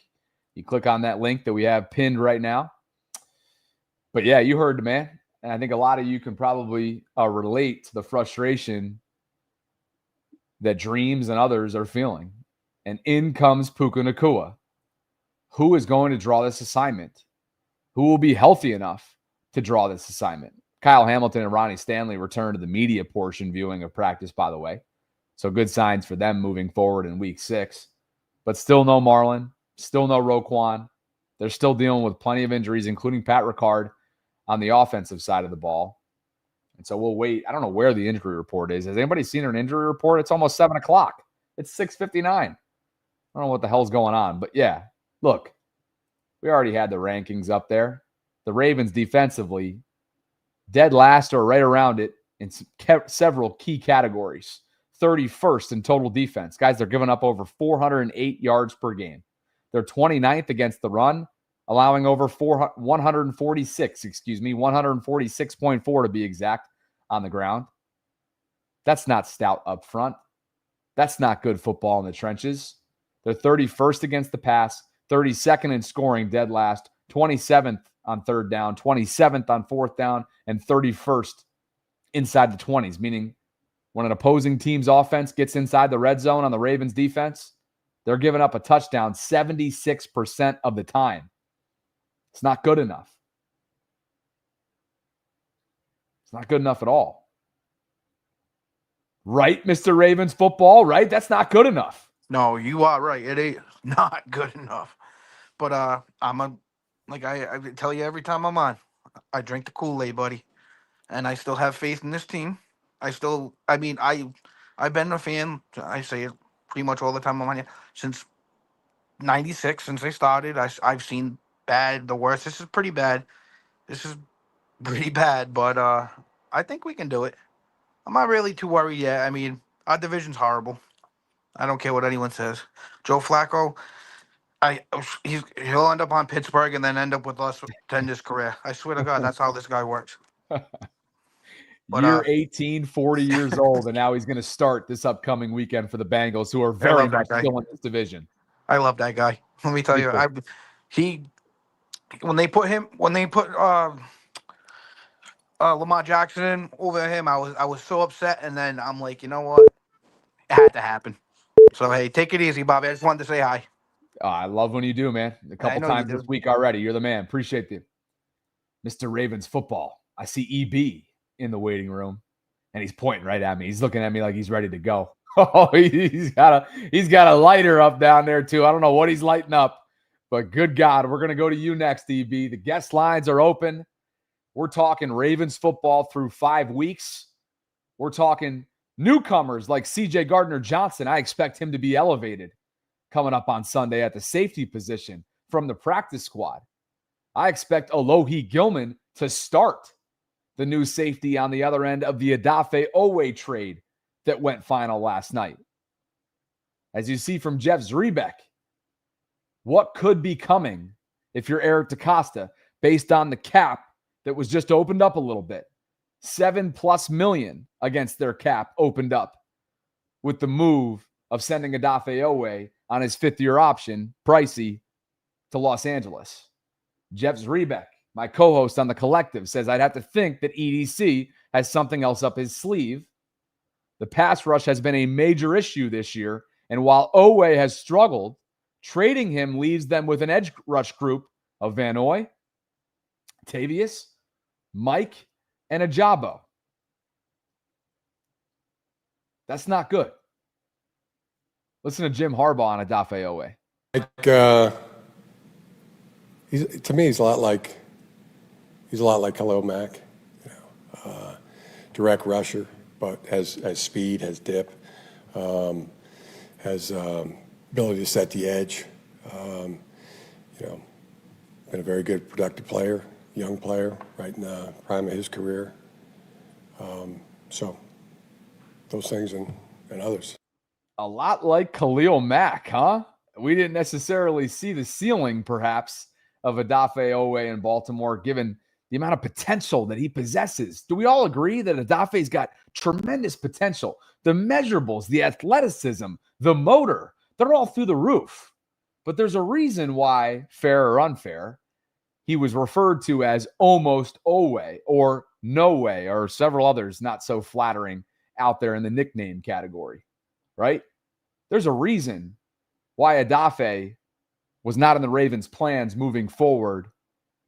You click on that link that we have pinned right now. But yeah, you heard the man. And I think a lot of you can probably relate to the frustration that Dreams and others are feeling. And in comes Puka Nacua. Who is going to draw this assignment? Who will be healthy enough to draw this assignment? Kyle Hamilton and Ronnie Stanley return to the media portion viewing of practice, by the way. So good signs for them moving forward in week 6. But still no Marlon, still no Roquan. They're still dealing with plenty of injuries, including Pat Ricard. on the offensive side of the ball. And so we'll wait. I don't know where the injury report is. Has anybody seen an injury report? It's almost 7 o'clock. It's 6:59. I don't know what the hell's going on. But yeah, look, we already had the rankings up there. The Ravens defensively, dead last or right around it in several key categories. 31st in total defense. Guys, they're giving up over 408 yards per game. They're 29th against the run, allowing over 146.4 to be exact on the ground. That's not stout up front. That's not good football in the trenches. They're 31st against the pass, 32nd in scoring, dead last, 27th on third down, 27th on fourth down, and 31st inside the 20s, meaning when an opposing team's offense gets inside the red zone on the Ravens defense, they're giving up a touchdown 76% of the time. It's not good enough. It's not good enough at all. Right, Mr. Ravens football, right? That's not good enough. No, you are right. It ain't not good enough. But like I tell you every time I'm on, I drink the Kool-Aid, buddy. And I still have faith in this team. I've been a fan, I say it pretty much all the time I'm on here, since 96, since they started. I've seen bad, the worst. This is pretty bad. But I think we can do it. I'm not really too worried yet. I mean, our division's horrible. I don't care what anyone says. Joe Flacco, he'll end up on Pittsburgh and then end up with us to end his career. I swear to God, that's how this guy works. But, Year 18, 40 years old, and now he's going to start this upcoming weekend for the Bengals, who are very much still in this division. I love that guy. Let me tell you, when they put Lamar Jackson in over him, I was so upset, and then I'm like, you know what? It had to happen. So hey, take it easy, Bobby. I just wanted to say hi. I love when you do, man. A couple times this week already. You're the man. Appreciate you. Mr. Ravens football. I see EB in the waiting room, and he's pointing right at me. He's looking at me like he's ready to go. Oh, he's got a lighter up down there too. I don't know what he's lighting up, but good God, we're going to go to you next, EB. The guest lines are open. We're talking Ravens football through 5 weeks. We're talking newcomers like CJ Gardner-Johnson. I expect him to be elevated coming up on Sunday at the safety position from the practice squad. I expect Alohi Gilman to start, the new safety on the other end of the Odafe Owe trade that went final last night. As you see from Jeff Zrebeck, what could be coming if you're Eric DeCosta based on the cap that was just opened up a little bit? $7+ million against their cap opened up with the move of sending Odafe Owe on his 5th-year option, pricey, to Los Angeles. Jeff Zrebeck, my co-host on The Collective, says I'd have to think that EDC has something else up his sleeve. The pass rush has been a major issue this year, and while Owe has struggled, trading him leaves them with an edge rush group of Van Noy, Tavius, Mike, and Ajabo. That's not good. Listen to Jim Harbaugh on Odafe Owe. To me, he's a lot like Khalil Mack, direct rusher, but has speed, has dip, has ability to set the edge. Been a very good, productive player, young player, right in the prime of his career. So those things and others. A lot like Khalil Mack, huh? We didn't necessarily see the ceiling, perhaps, of Odafe Owe in Baltimore, given the amount of potential that he possesses. Do we all agree that Odafe's got tremendous potential? The measurables, the athleticism, the motor, they're all through the roof. But there's a reason why, fair or unfair, he was referred to as almost Owe or No Way or several others not so flattering out there in the nickname category, right? There's a reason why Odafe was not in the Ravens' plans moving forward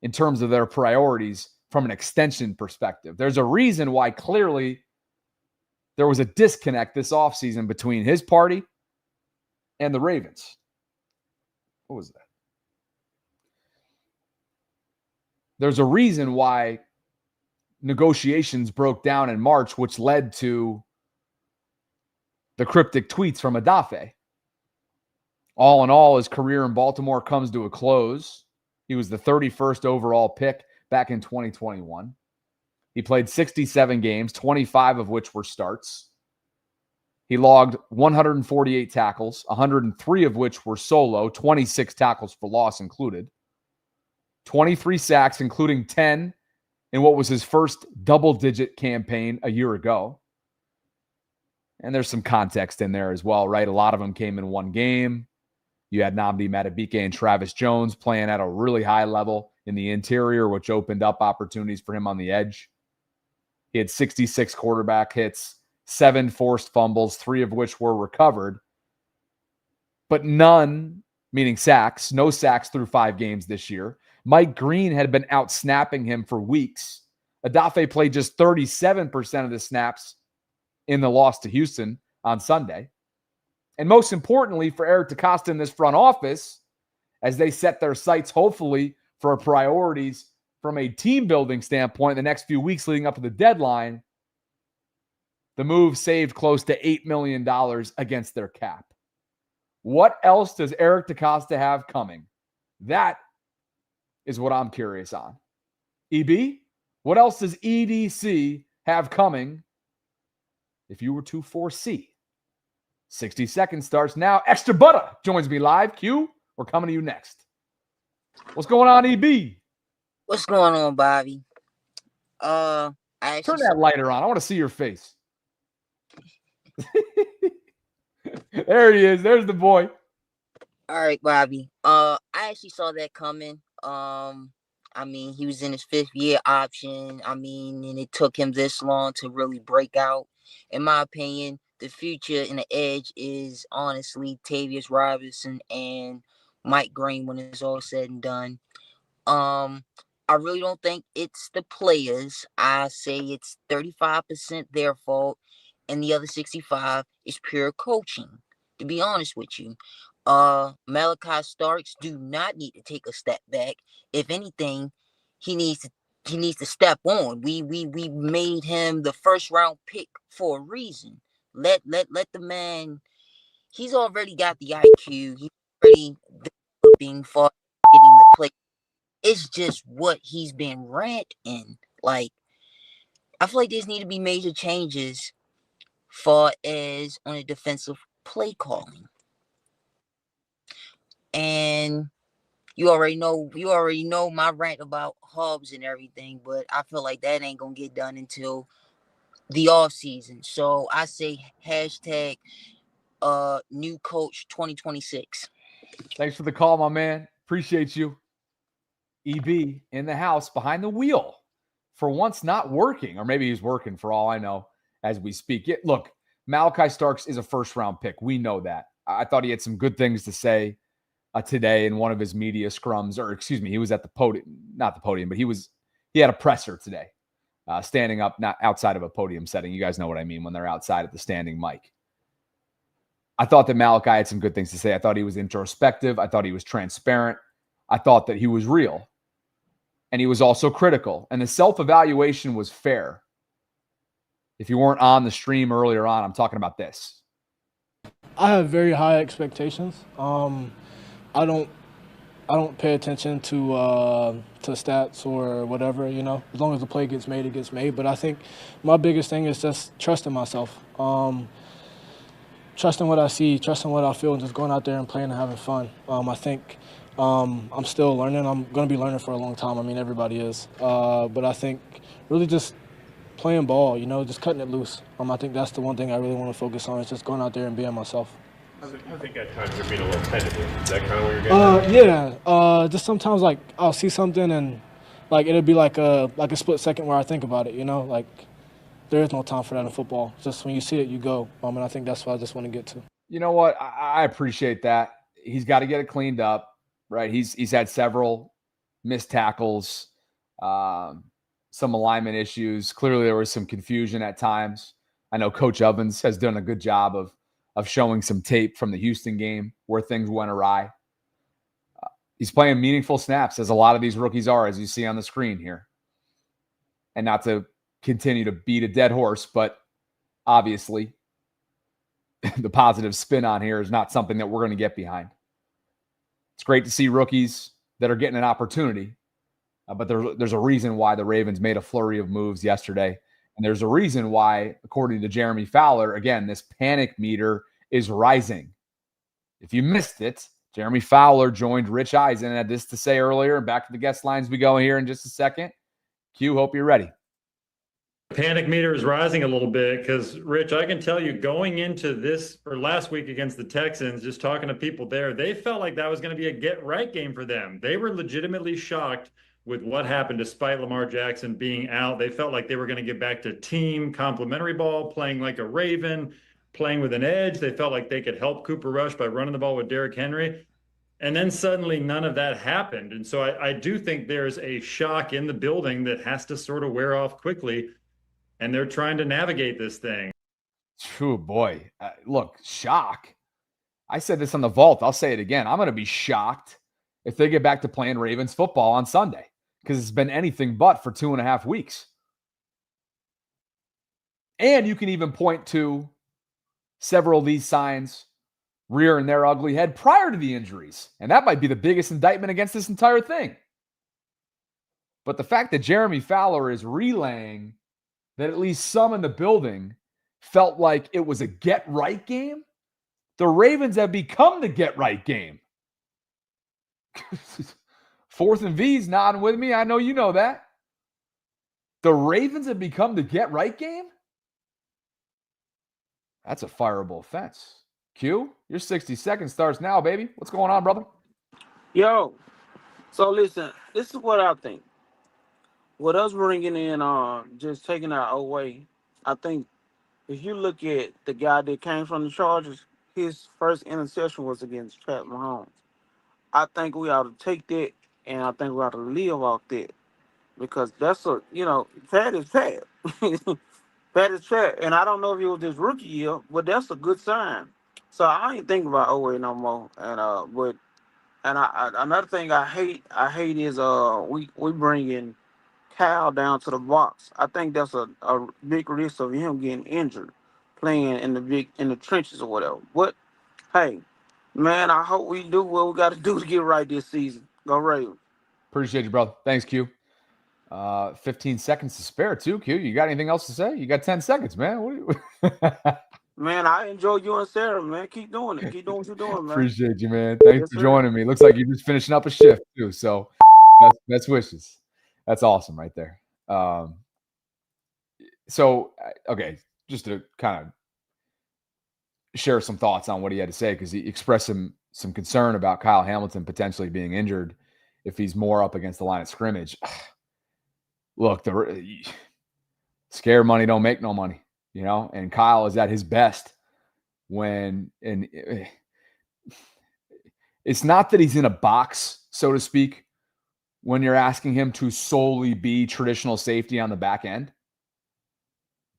in terms of their priorities from an extension perspective. There's a reason why clearly there was a disconnect this offseason between his party and the Ravens. What was that? There's a reason why negotiations broke down in March, which led to the cryptic tweets from Adafe. All in all, his career in Baltimore comes to a close. He was the 31st overall pick back in 2021. He played 67 games, 25 of which were starts. He logged 148 tackles, 103 of which were solo, 26 tackles for loss included. 23 sacks, including 10 in what was his first double-digit campaign a year ago. And there's some context in there as well, right? A lot of them came in one game. You had Nnamdi Madubuike and Travis Jones playing at a really high level in the interior, which opened up opportunities for him on the edge. He had 66 quarterback hits, 7 forced fumbles, 3 of which were recovered, but none, meaning sacks, no sacks through 5 games this year. Mike Green had been out snapping him for weeks. Adafe played just 37% of the snaps in the loss to Houston on Sunday. And most importantly for Eric DeCosta in this front office, as they set their sights hopefully for priorities from a team building standpoint in the next few weeks leading up to the deadline, the move saved close to $8 million against their cap. What else does Eric DeCosta have coming? That is what I'm curious on. EB, what else does EDC have coming if you were to foresee? 60 seconds starts now. Extra Butter joins me live. Q, we're coming to you next. What's going on, EB? What's going on, Bobby? Turn that lighter on. I want to see your face. There he is. There's the boy. All right, Bobby. I actually saw that coming. I mean, he was in his 5th year option. I mean, and it took him this long to really break out. In my opinion, the future in the edge is honestly Tavius Robinson and Mike Green when it's all said and done. I really don't think it's the players. I say it's 35% their fault, and the other 65 is pure coaching. To be honest with you, Malachi Starks do not need to take a step back. If anything, he needs to step on. We made him the 1st round pick for a reason. Let the man. He's already got the IQ. He's already developing for getting the play. It's just what he's been ranting. Like, I feel like there's need to be major changes far as on a defensive play calling. And you already know my rant about Hobbs and everything, but I feel like that ain't gonna get done until the off season. So I say hashtag new coach 2026. Thanks for the call, my man. Appreciate you. EB in the house behind the wheel. For once not working, or maybe he's working for all I know as we speak. Look, Malachi Starks is a 1st round pick. We know that. I thought he had some good things to say today in one of his media scrums, or excuse me, he was at the podium, not the podium, but he had a presser today, standing up, not outside of a podium setting. You guys know what I mean when they're outside at the standing mic. I thought that Malachi had some good things to say. I thought he was introspective. I thought he was transparent. I thought that he was real. And he was also critical. And the self-evaluation was fair. If you weren't on the stream earlier on, I'm talking about this. I have very high expectations. I don't pay attention to stats or whatever, you know. As long as the play gets made, it gets made. But I think my biggest thing is just trusting myself. Trusting what I see, trusting what I feel, and just going out there and playing and having fun. I think I'm still learning. I'm going to be learning for a long time. I mean, everybody is. But I think really just playing ball, you know, just cutting it loose. I think that's the one thing I really want to focus on is just going out there and being myself. I think at times you're being a little tentative. Is that kind of where you're getting at? Yeah. Just sometimes, like, I'll see something and, like, it'll be like a split second where I think about it, you know? Like, there is no time for that in football. Just when you see it, you go. And I think that's what I just want to get to. You know what? I appreciate that. He's got to get it cleaned up, right? He's had several missed tackles, some alignment issues. Clearly, there was some confusion at times. I know Coach Ovens has done a good job of showing some tape from the Houston game where things went awry. He's playing meaningful snaps, as a lot of these rookies are, as you see on the screen here. and not to continue to beat a dead horse, but obviously the positive spin on here is not something that we're going to get behind. It's great to see rookies that are getting an opportunity, but there's a reason why the Ravens made a flurry of moves yesterday. And there's a reason why, according to Jeremy Fowler, again, this panic meter is rising. If you missed it, Jeremy Fowler joined Rich Eisen and had this to say earlier. Back to the guest lines we go here in just a second. Q, hope you're ready. Panic meter is rising a little bit because, Rich, I can tell you going into this or last week against the Texans, just talking to people there, they felt like that was going to be a get-right game for them. They were legitimately shocked with what happened despite Lamar Jackson being out. They felt like they were going to get back to team complementary ball, playing like a Raven, playing with an edge. They felt like they could help Cooper Rush by running the ball with Derrick Henry. And then suddenly none of that happened. And so I do think there's a shock in the building that has to sort of wear off quickly. And they're trying to navigate this thing. Oh, boy. Look, shock. I said this on the vault. I'll say it again. I'm going to be shocked if they get back to playing Ravens football on Sunday, because it's been anything but for 2.5 weeks. And you can even point to several of these signs rearing their ugly head prior to the injuries. And that might be the biggest indictment against this entire thing. But the fact that Jeremy Fowler is relaying that at least some in the building felt like it was a get-right game, the Ravens have become the get-right game. 4th and V's nodding with me. I know you know that. The Ravens have become the get-right game? That's a fireable offense. Q, your 60 seconds starts now, baby. What's going on, brother? Yo, so listen, this is what I think. With us bringing in, just taking our away, I think if you look at the guy that came from the Chargers, his first interception was against Pat Mahomes. I think we ought to take that, and I think we ought to live off that, because that's Pat is Pat. Pat is Pat, and I don't know if it was this rookie year, but that's a good sign. So I ain't thinking about Owe no more. And another thing I hate is we bring in Cal down to the box. I think that's a big risk of him getting injured, playing in the trenches or whatever. But hey, man, I hope we do what we got to do to get right this season. Go Ravens. Appreciate you, brother. Thanks, Q. 15 seconds to spare, too, Q. You got anything else to say? You got 10 seconds, man. Man, I enjoy you and Sarah, man. Keep doing it. Keep doing what you're doing, man. Appreciate you, man. Thanks for joining me. Looks like you're just finishing up a shift, too. So best wishes. That's awesome right there. Okay, just to kind of share some thoughts on what he had to say, because he expressed some concern about Kyle Hamilton potentially being injured if he's more up against the line of scrimmage. Look, the scare money don't make no money, and Kyle is at his best it's not that he's in a box, so to speak, when you're asking him to solely be traditional safety on the back end,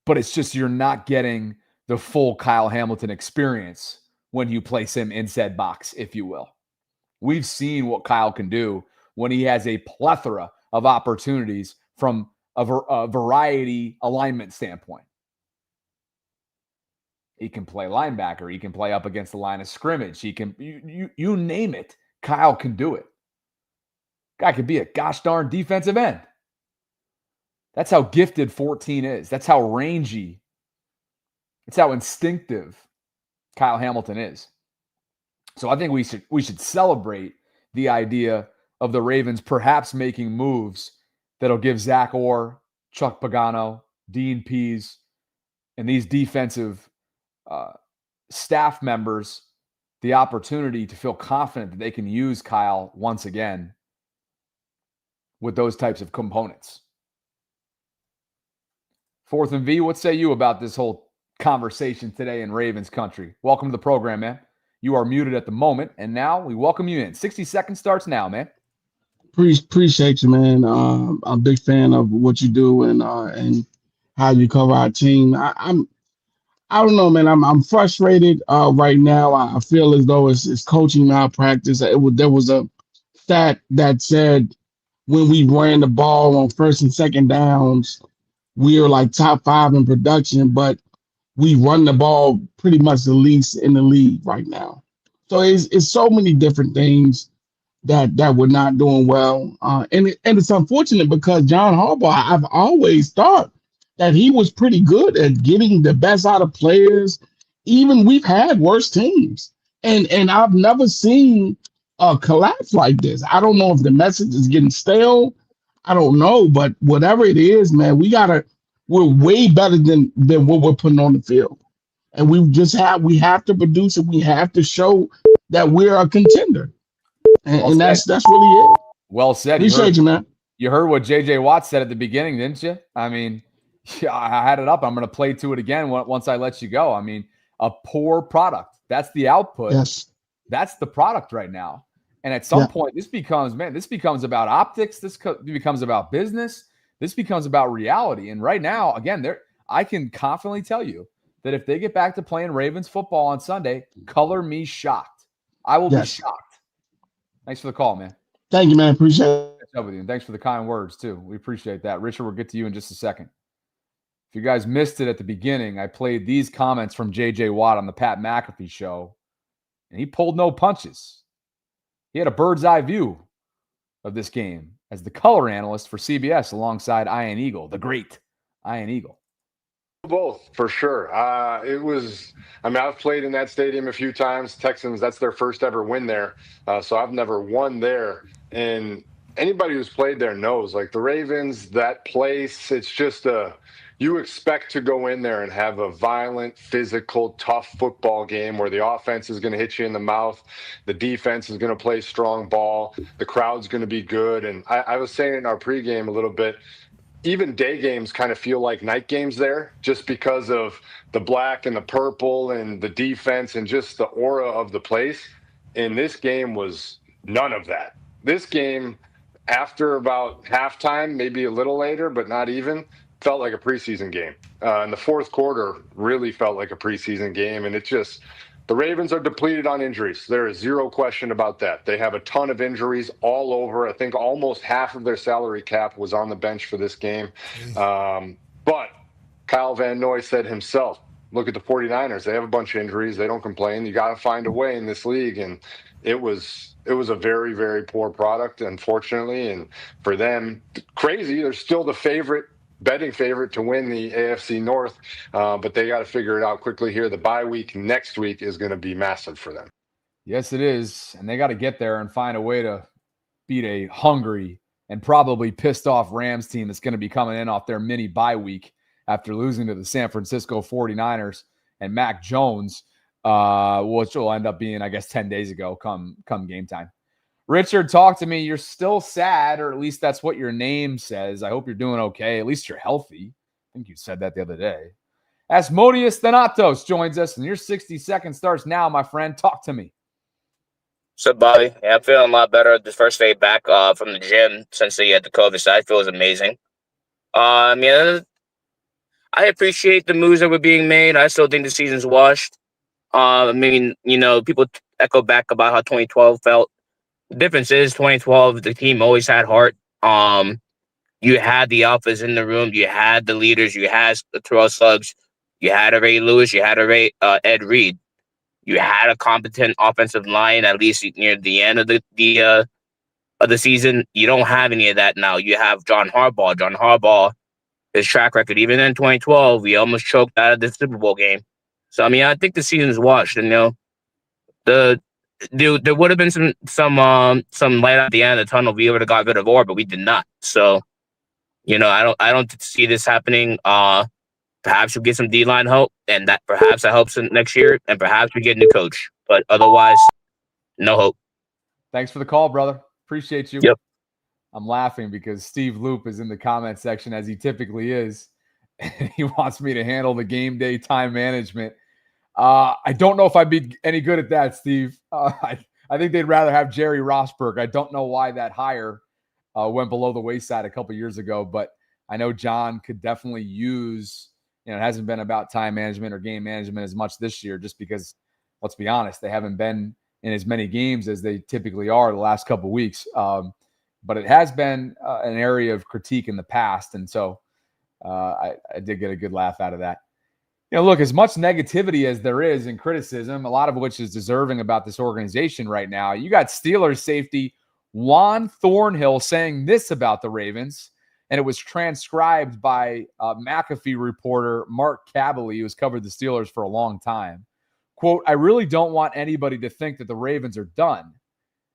but it's just you're not getting the full Kyle Hamilton experience when you place him in said box, if you will. We've seen what Kyle can do when he has a plethora of opportunities from a variety alignment standpoint. He can play linebacker. He can play up against the line of scrimmage. He can, you name it. Kyle can do it. Guy could be a gosh darn defensive end. That's how gifted 14 is. That's how rangy. It's how instinctive Kyle Hamilton is. So I think we should celebrate the idea of the Ravens perhaps making moves that'll give Zach Orr, Chuck Pagano, Dean Pease, and these defensive staff members the opportunity to feel confident that they can use Kyle once again with those types of components. 4th and V, what say you about this whole conversation today in Ravens country? Welcome to the program, man. You are muted at the moment, and now we welcome you in. 60 seconds starts now, man. Appreciate you, man. I'm a big fan of what you do and how you cover our team. I don't know, man. I'm frustrated right now. I feel as though it's coaching malpractice. There was a stat that said when we ran the ball on first and second downs, we are like top 5 in production, but we run the ball pretty much the least in the league right now. So it's so many different things that we're not doing well. And it's unfortunate because John Harbaugh, I've always thought that he was pretty good at getting the best out of players. Even we've had worse teams. And I've never seen a collapse like this. I don't know if the message is getting stale. I don't know, but whatever it is, man, we're way better than what we're putting on the field. And we have to produce and we have to show that we're a contender. And that's really it. Well said. Appreciate you, man. You heard what JJ Watt said at the beginning, didn't you? I mean, yeah, I had it up. I'm going to play to it again once I let you go. I mean, a poor product. That's the output. Yes. That's the product right now. And at some point, this becomes about optics. This becomes about business. This becomes about reality. And right now, again, I can confidently tell you that if they get back to playing Ravens football on Sunday, color me shocked. I will be shocked. Thanks for the call, man. Thank you, man. Appreciate it. Up with you. And thanks for the kind words, too. We appreciate that. Richard, we'll get to you in just a second. If you guys missed it at the beginning, I played these comments from J.J. Watt on the Pat McAfee show, and he pulled no punches. He had a bird's eye view of this game as the color analyst for CBS alongside Ian Eagle, the great Ian Eagle. Both, for sure. I've played in that stadium a few times. Texans, that's their first ever win there. So I've never won there. And anybody who's played there knows, like the Ravens, that place, it's just you expect to go in there and have a violent, physical, tough football game where the offense is going to hit you in the mouth. The defense is going to play strong ball. The crowd's going to be good. And I was saying in our pregame a little bit, even day games kind of feel like night games there just because of the black and the purple and the defense and just the aura of the place. And this game was none of that. This game, after about halftime, maybe a little later, but not even, felt like a preseason game. And the fourth quarter really felt like a preseason game. And the Ravens are depleted on injuries. There is zero question about that. They have a ton of injuries all over. I think almost half of their salary cap was on the bench for this game. But Kyle Van Noy said himself, look at the 49ers. They have a bunch of injuries. They don't complain. You got to find a way in this league. And it was a very, very poor product, unfortunately. And for them, crazy, they're still the betting favorite to win the AFC North, but they got to figure it out quickly here. The bye week next week is going to be massive for them. Yes, it is. And they got to get there and find a way to beat a hungry and probably pissed off Rams team that's going to be coming in off their mini bye week after losing to the San Francisco 49ers and Mac Jones, which will end up being, I guess, 10 days ago come game time. Richard, talk to me. You're still sad, or at least that's what your name says. I hope you're doing okay. At least you're healthy. I think you said that the other day. Asmodeus Thanatos joins us, and your 60 seconds starts now, my friend. Talk to me. What's up, Bobby? Yeah, I'm feeling a lot better. The first day back from the gym since the COVID side feels amazing. I appreciate the moves that were being made. I still think the season's washed. People echo back about how 2012 felt. The difference is 2012, the team always had heart. You had the alphas in the room. You had the leaders. You had the Terrell Suggs. You had a Ray Lewis. You had a Ed Reed. You had a competent offensive line, at least near the end of the season. You don't have any of that now. You have John Harbaugh. John Harbaugh, his track record, even in 2012, we almost choked out of the Super Bowl game. So, I think the season's washed. And, there would have been some light at the end of the tunnel. We would have got rid of Orr, but we did not. So, I don't see this happening. Perhaps we'll get some D-line help, and that helps next year, and perhaps we get a new coach. But otherwise, no hope. Thanks for the call, brother. Appreciate you. Yep. I'm laughing because Steve Loop is in the comment section, as he typically is, and he wants me to handle the game day time management. I don't know if I'd be any good at that, Steve. I think they'd rather have Jerry Rosberg. I don't know why that hire went below the wayside a couple years ago, but I know John could definitely use, it hasn't been about time management or game management as much this year, just because, let's be honest, they haven't been in as many games as they typically are the last couple of weeks. but it has been an area of critique in the past. And so I did get a good laugh out of that. Look, as much negativity as there is in criticism, a lot of which is deserving about this organization right now, you got Steelers safety Juan Thornhill saying this about the Ravens, and it was transcribed by McAfee reporter Mark Kabbally, who has covered the Steelers for a long time. Quote, "I really don't want anybody to think that the Ravens are done.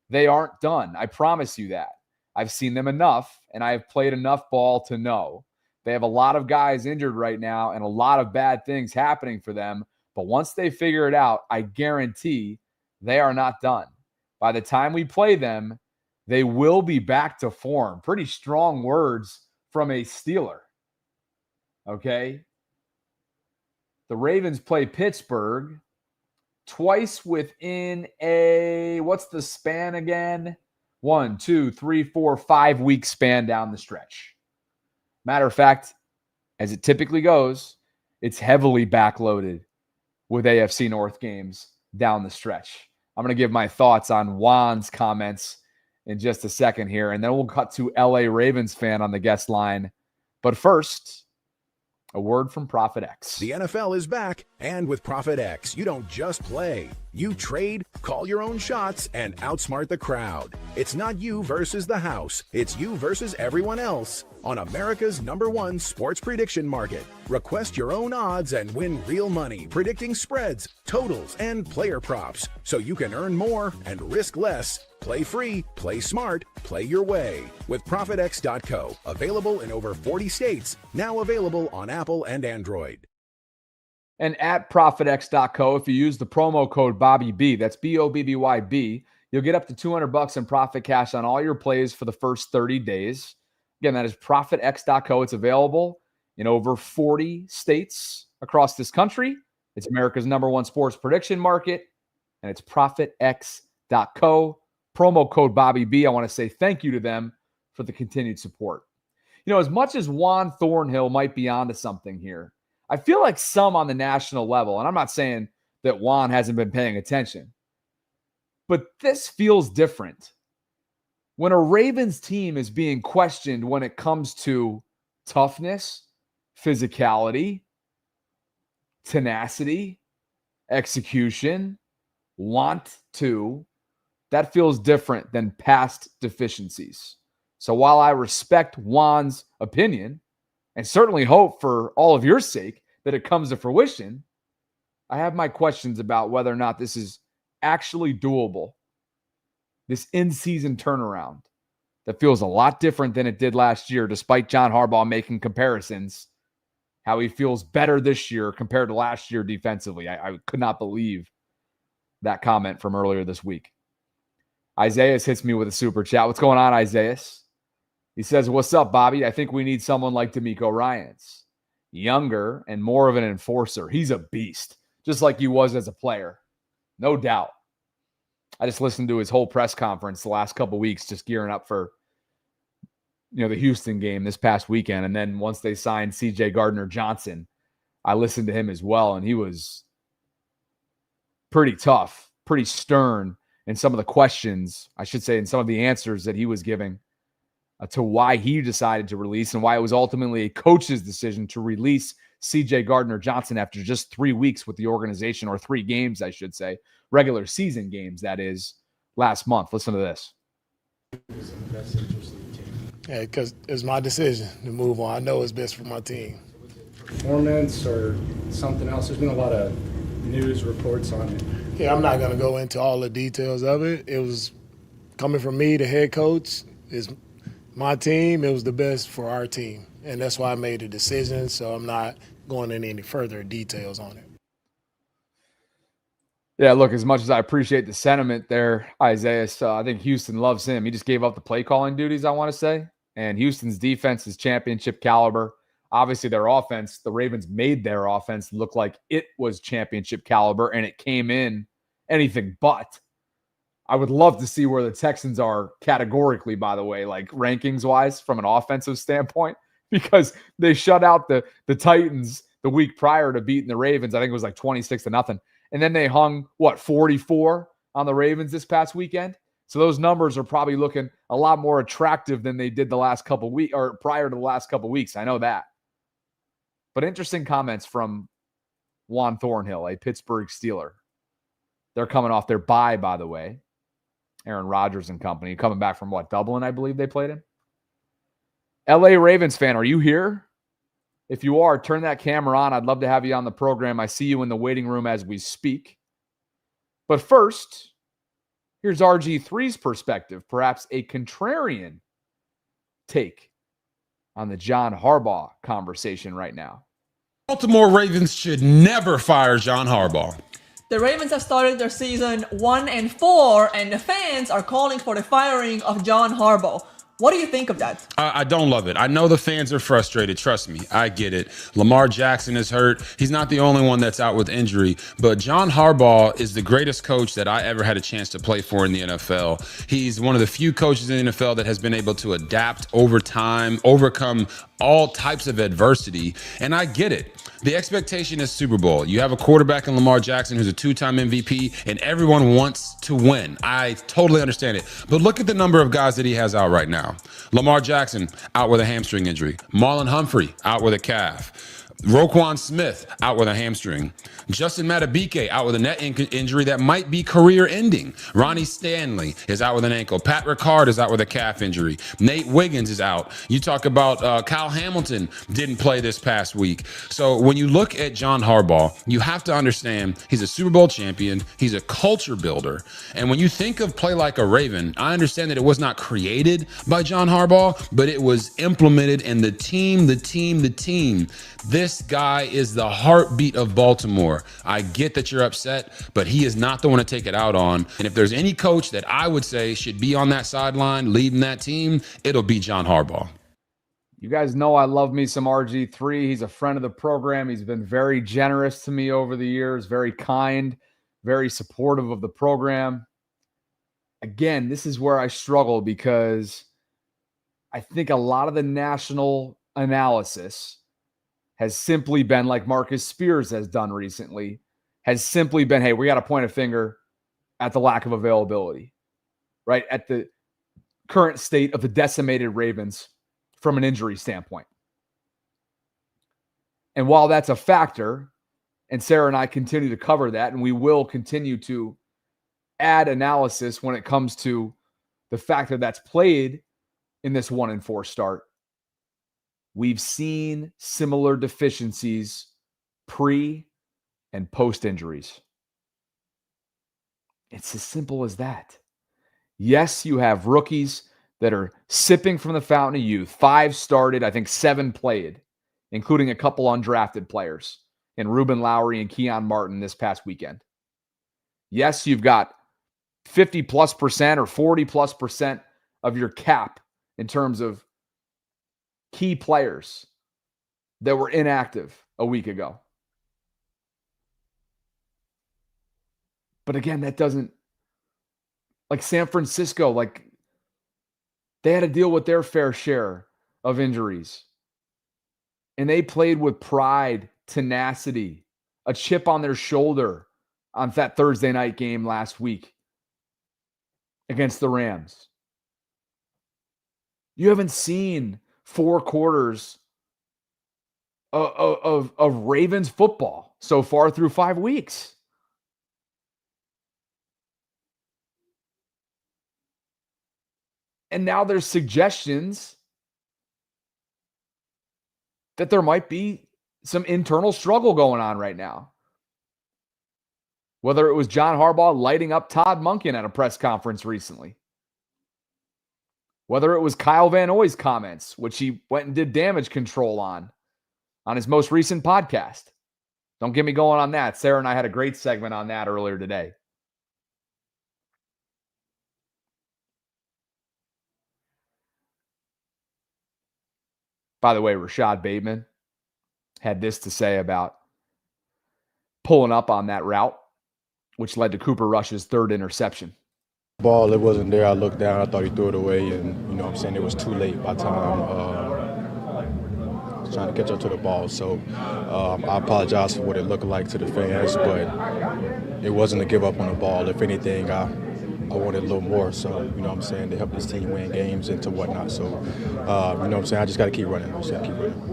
They aren't done. I promise you that. I've seen them enough, and I have played enough ball to know. They have a lot of guys injured right now and a lot of bad things happening for them. But once they figure it out, I guarantee they are not done. By the time we play them, they will be back to form." Pretty strong words from a Steeler. Okay. The Ravens play Pittsburgh twice within what's the span again? 1, 2, 3, 4, 5 week span down the stretch. Matter of fact, as it typically goes, it's heavily backloaded with AFC North games down the stretch. I'm going to give my thoughts on Juan's comments in just a second here, and then we'll cut to LA Ravens fan on the guest line. But first, a word from Prophet X. The NFL is back, and with Prophet X, you don't just play. You trade, call your own shots, and outsmart the crowd. It's not you versus the house. It's you versus everyone else on America's #1 sports prediction market. Request your own odds and win real money predicting spreads, totals, and player props so you can earn more and risk less. Play free, play smart, play your way with ProfitX.co. Available in over 40 states. Now available on Apple and Android. And at ProfitX.co, if you use the promo code BobbyB, that's BOBBYB, you'll get up to $200 in profit cash on all your plays for the first 30 days. Again, that is ProfitX.co. It's available in over 40 states across this country. It's America's #1 sports prediction market, and it's ProfitX.co. Promo code BobbyB. I want to say thank you to them for the continued support. As much as Juan Thornhill might be onto something here, I feel like some on the national level, and I'm not saying that Juan hasn't been paying attention, but this feels different. When a Ravens team is being questioned when it comes to toughness, physicality, tenacity, execution, want to, that feels different than past deficiencies. So while I respect Juan's opinion and certainly hope for all of your sake that it comes to fruition, I have my questions about whether or not this is actually doable. This in-season turnaround that feels a lot different than it did last year, despite John Harbaugh making comparisons, how he feels better this year compared to last year defensively. I could not believe that comment from earlier this week. Isaiah hits me with a super chat. What's going on, Isaiah? He says, "What's up, Bobby? I think we need someone like D'Amico Ryans. Younger and more of an enforcer. He's a beast, just like he was as a player. No doubt." I just listened to his whole press conference the last couple weeks, just gearing up for the Houston game this past weekend. And then once they signed CJ Gardner-Johnson, I listened to him as well, and he was pretty tough, pretty stern in some of the questions, I should say, in some of the answers that he was giving to why he decided to release and why it was ultimately a coach's decision to release CJ Gardner-Johnson after just 3 weeks with the organization, or 3 games, I should say, regular season games, that is, last month. Listen to this. Yeah, because it's my decision to move on. I know it's best for my team. Performance or something else? There's been a lot of news reports on it. Yeah, I'm not going to go into all the details of it. It was coming from me, the head coach. It's my team. It was the best for our team. And that's why I made the decision, so I'm not going into any further details on it. Yeah, look, as much as I appreciate the sentiment there, Isaiah, I think Houston loves him. He just gave up the play calling duties, I want to say. And Houston's defense is championship caliber. Obviously, their offense, the Ravens made their offense look like it was championship caliber, and it came in anything but. I would love to see where the Texans are categorically, by the way, like rankings-wise from an offensive standpoint, because they shut out the Titans the week prior to beating the Ravens. I think it was like 26-0. And then they hung, 44 on the Ravens this past weekend? So those numbers are probably looking a lot more attractive than they did the last couple weeks or prior to the last couple weeks. I know that. But interesting comments from Juan Thornhill, a Pittsburgh Steeler. They're coming off their bye, by the way. Aaron Rodgers and company coming back from Dublin, I believe they played in. LA Ravens fan, are you here? If you are, turn that camera on. I'd love to have you on the program. I see you in the waiting room as we speak. But first, here's RG3's perspective, perhaps a contrarian take on the John Harbaugh conversation right now. Baltimore Ravens should never fire John Harbaugh. The Ravens have started their season 1-4, and the fans are calling for the firing of John Harbaugh. What do you think of that? I don't love it. I know the fans are frustrated. Trust me, I get it. Lamar Jackson is hurt. He's not the only one that's out with injury, but John Harbaugh is the greatest coach that I ever had a chance to play for in the NFL. He's one of the few coaches in the NFL that has been able to adapt over time, overcome all types of adversity, and I get it. The expectation is Super Bowl. You have a quarterback in Lamar Jackson who's a two-time MVP, and everyone wants to win. I totally understand it. But look at the number of guys that he has out right now. Lamar Jackson out with a hamstring injury. Marlon Humphrey out with a calf. Roquan Smith out with a hamstring. Justin Madubuike out with a neck injury that might be career-ending. Ronnie Stanley is out with an ankle. Pat Ricard is out with a calf injury. Nate Wiggins is out. You talk about Kyle Hamilton didn't play this past week. So when you look at John Harbaugh, you have to understand he's a Super Bowl champion. He's a culture builder. And when you think of play like a Raven, I understand that it was not created by John Harbaugh, but it was implemented, and the team. This guy is the heartbeat of Baltimore. I get that you're upset, but he is not the one to take it out on. And if there's any coach that I would say should be on that sideline leading that team, it'll be John Harbaugh. You guys know I love me some RG3. He's a friend of the program. He's been very generous to me over the years, very kind, very supportive of the program. Again, this is where I struggle because I think a lot of the national analysis has simply been, like Marcus Spears has done recently, has simply been, hey, we got to point a finger at the lack of availability, right? At the current state of the decimated Ravens from an injury standpoint. And while that's a factor, and Sarah and I continue to cover that, and we will continue to add analysis when it comes to the factor that's played in this 1-4 start, we've seen similar deficiencies pre and post injuries. It's as simple as that. Yes, you have rookies that are sipping from the fountain of youth. 5 started, I think 7 played, including a couple undrafted players in Ruben Lowry and Keon Martin this past weekend. Yes, you've got 50+% or 40+% of your cap in terms of key players that were inactive a week ago. But again, that doesn't, like San Francisco, like they had to deal with their fair share of injuries. And they played with pride, tenacity, a chip on their shoulder on that Thursday night game last week against the Rams. You haven't seen 4 quarters of Ravens football so far through 5 weeks. And now there's suggestions that there might be some internal struggle going on right now. Whether it was John Harbaugh lighting up Todd Monken at a press conference recently. Whether it was Kyle Van Noy's comments, which he went and did damage control on his most recent podcast. Don't get me going on that. Sarah and I had a great segment on that earlier today. By the way, Rashad Bateman had this to say about pulling up on that route, which led to Cooper Rush's 3rd interception. Ball, it wasn't there. I looked down. I thought he threw it away, and you know what I'm saying, it was too late by the time trying to catch up to the ball. So I apologize for what it looked like to the fans, but it wasn't a give up on the ball. If anything, I I wanted a little more. So, you know what I'm saying, to help this team win games and to whatnot. So, you know what I'm saying, I just got to keep running. You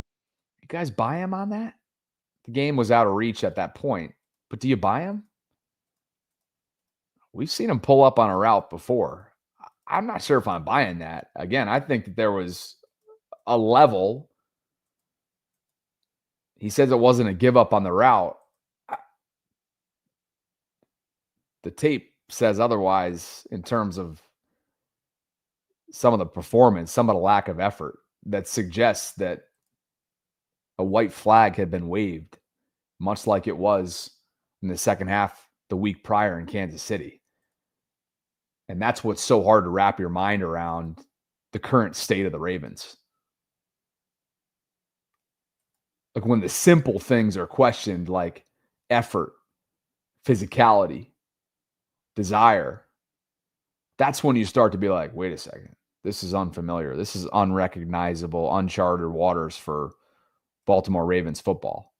guys buy him on that? The game was out of reach at that point, but do you buy him? We've seen him pull up on a route before. I'm not sure if I'm buying that. Again, I think that there was a level. He says it wasn't a give up on the route. The tape says otherwise in terms of some of the performance, some of the lack of effort that suggests that a white flag had been waved, much like it was in the second half the week prior in Kansas City. And that's what's so hard to wrap your mind around the current state of the Ravens. Like when the simple things are questioned, like effort, physicality, desire, that's when you start to be like, wait a second, this is unfamiliar. This is unrecognizable, uncharted waters for Baltimore Ravens football.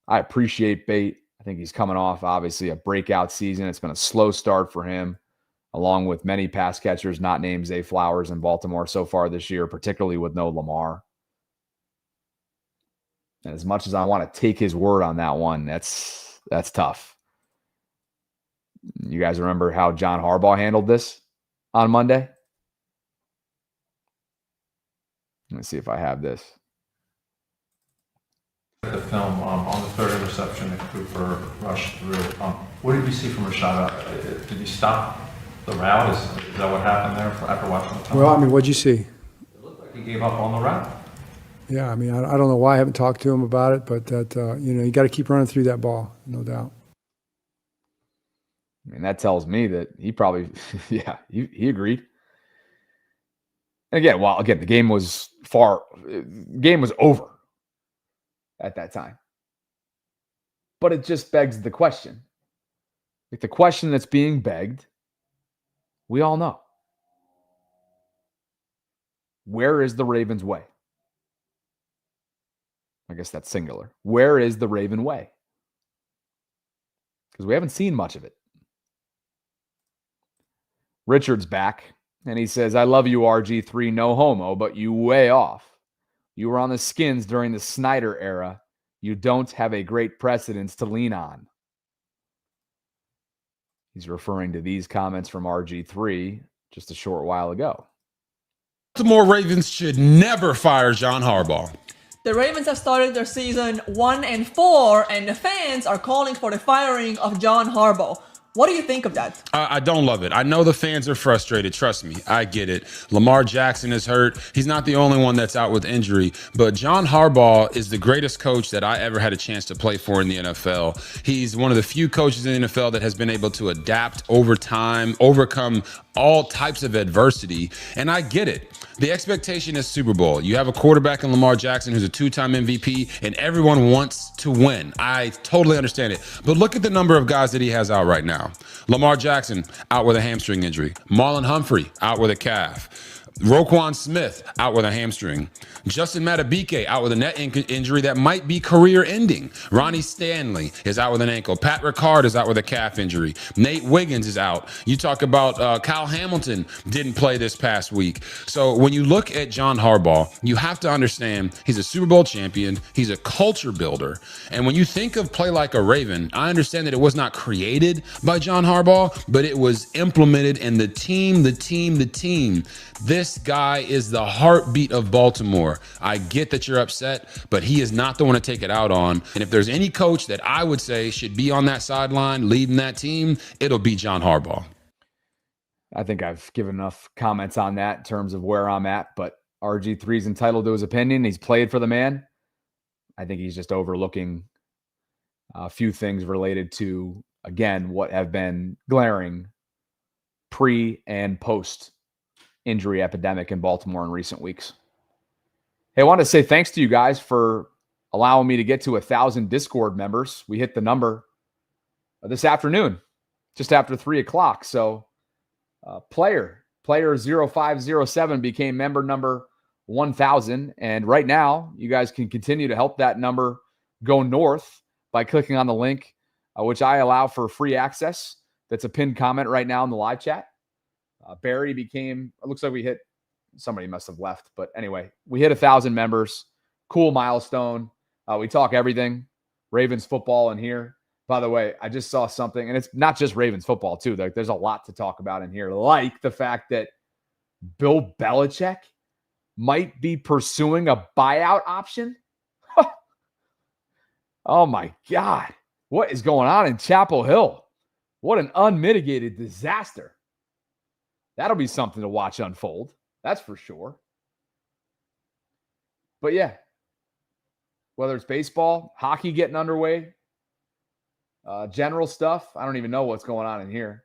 I appreciate Bate. I think he's coming off, obviously, a breakout season. It's been a slow start for him, along with many pass catchers not named Zay Flowers in Baltimore so far this year, particularly with no Lamar. And as much as I want to take his word on that one, that's tough. You guys remember how John Harbaugh handled this on Monday? Let me see if I have this. The film on the third interception that Cooper rushed through. What did you see from Rashad? Did he stop the route? Is that what happened there after watching the film? Well, I mean, what'd you see? It looked like he gave up on the route. Yeah, I mean, I don't know why I haven't talked to him about it, but that you got to keep running through that ball, no doubt. I mean, that tells me that he probably, he agreed. And again, the game was over at that time. But it just begs the question. Like the question that's being begged, we all know. Where is the Ravens' way? I guess that's singular. Where is the Raven way? Because we haven't seen much of it. Richard's back, and he says, I love you, RG3, no homo, but you way off. You were on the Skins during the Snyder era. You don't have a great precedence to lean on. He's referring to these comments from RG3 just a short while ago. Baltimore Ravens should never fire John Harbaugh. The Ravens have started their season 1-4, and the fans are calling for the firing of John Harbaugh. What do you think of that? I don't love it. I know the fans are frustrated. Trust me, I get it. Lamar Jackson is hurt. He's not the only one that's out with injury, but John Harbaugh is the greatest coach that I ever had a chance to play for in the NFL. He's one of the few coaches in the NFL that has been able to adapt over time, overcome all types of adversity, and I get it. The expectation is Super Bowl. You have a quarterback in Lamar Jackson who's a two-time MVP, and everyone wants to win. I totally understand it. But look at the number of guys that he has out right now. Lamar Jackson, out with a hamstring injury. Marlon Humphrey, out with a calf. Roquan Smith, out with a hamstring. Justin Madubuike, out with a neck injury that might be career-ending. Ronnie Stanley is out with an ankle. Pat Ricard is out with a calf injury. Nate Wiggins is out. You talk about Kyle Hamilton didn't play this past week. So when you look at John Harbaugh, you have to understand he's a Super Bowl champion. He's a culture builder. And when you think of play like a Raven, I understand that it was not created by John Harbaugh, but it was implemented in the team. This guy is the heartbeat of Baltimore. I get that you're upset, but he is not the one to take it out on. And if there's any coach that I would say should be on that sideline leading that team, it'll be John Harbaugh. I think I've given enough comments on that in terms of where I'm at, but RG3 is entitled to his opinion. He's played for the man. I think he's just overlooking a few things related to, again, what have been glaring pre and post injury epidemic in Baltimore in recent weeks. Hey, I want to say thanks to you guys for allowing me to get to 1,000 Discord members. We hit the number this afternoon, just after 3 o'clock. So player 0507 became member number 1,000. And right now, you guys can continue to help that number go north by clicking on the link, which I allow for free access that's a pinned comment right now in the live chat. Barry it looks like we hit, somebody must have left. But anyway, we hit 1,000 members. Cool milestone. We talk everything Ravens football in here. By the way, I just saw something, and it's not just Ravens football too. There's a lot to talk about in here, like the fact that Bill Belichick might be pursuing a buyout option. Oh my God. What is going on in Chapel Hill? What an unmitigated disaster. That'll be something to watch unfold. That's for sure. But yeah, whether it's baseball, hockey getting underway, general stuff, I don't even know what's going on in here.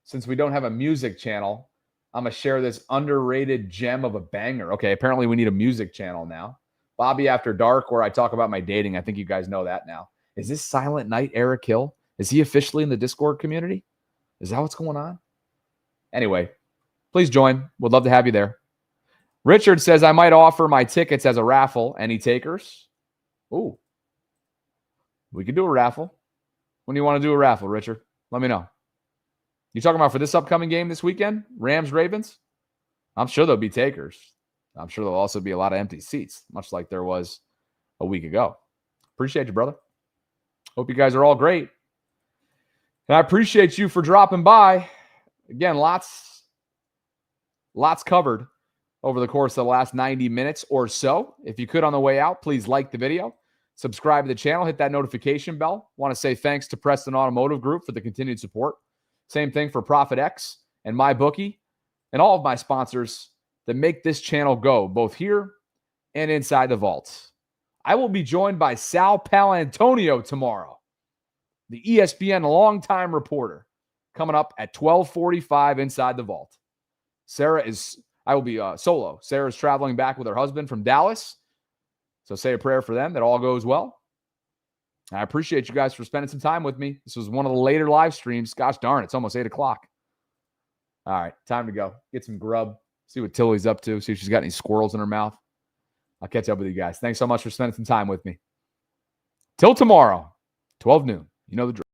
Since we don't have a music channel, I'm going to share this underrated gem of a banger. Okay, apparently we need a music channel now. Bobby After Dark, where I talk about my dating. I think you guys know that now. Is this Silent Night Eric Hill? Is he officially in the Discord community? Is that what's going on? Anyway, please join. Would love to have you there. Richard says, I might offer my tickets as a raffle. Any takers? Ooh. We could do a raffle. When do you want to do a raffle, Richard? Let me know. You talking about for this upcoming game this weekend? Rams, Ravens? I'm sure there'll be takers. I'm sure there'll also be a lot of empty seats, much like there was a week ago. Appreciate you, brother. Hope you guys are all great. And I appreciate you for dropping by. Again, lots covered over the course of the last 90 minutes or so. If you could on the way out, please like the video. Subscribe to the channel. Hit that notification bell. Want to say thanks to Preston Automotive Group for the continued support. Same thing for Profit X and MyBookie and all of my sponsors that make this channel go, both here and inside the vault. I will be joined by Sal Palantonio tomorrow, the ESPN longtime reporter, coming up at 12:45 inside the vault. I will be solo. Sarah's traveling back with her husband from Dallas. So say a prayer for them that all goes well. I appreciate you guys for spending some time with me. This was one of the later live streams. Gosh darn, it's almost 8 o'clock. All right, time to go. Get some grub. See what Tilly's up to. See if she's got any squirrels in her mouth. I'll catch up with you guys. Thanks so much for spending some time with me. Till tomorrow, 12 noon. You know the drill.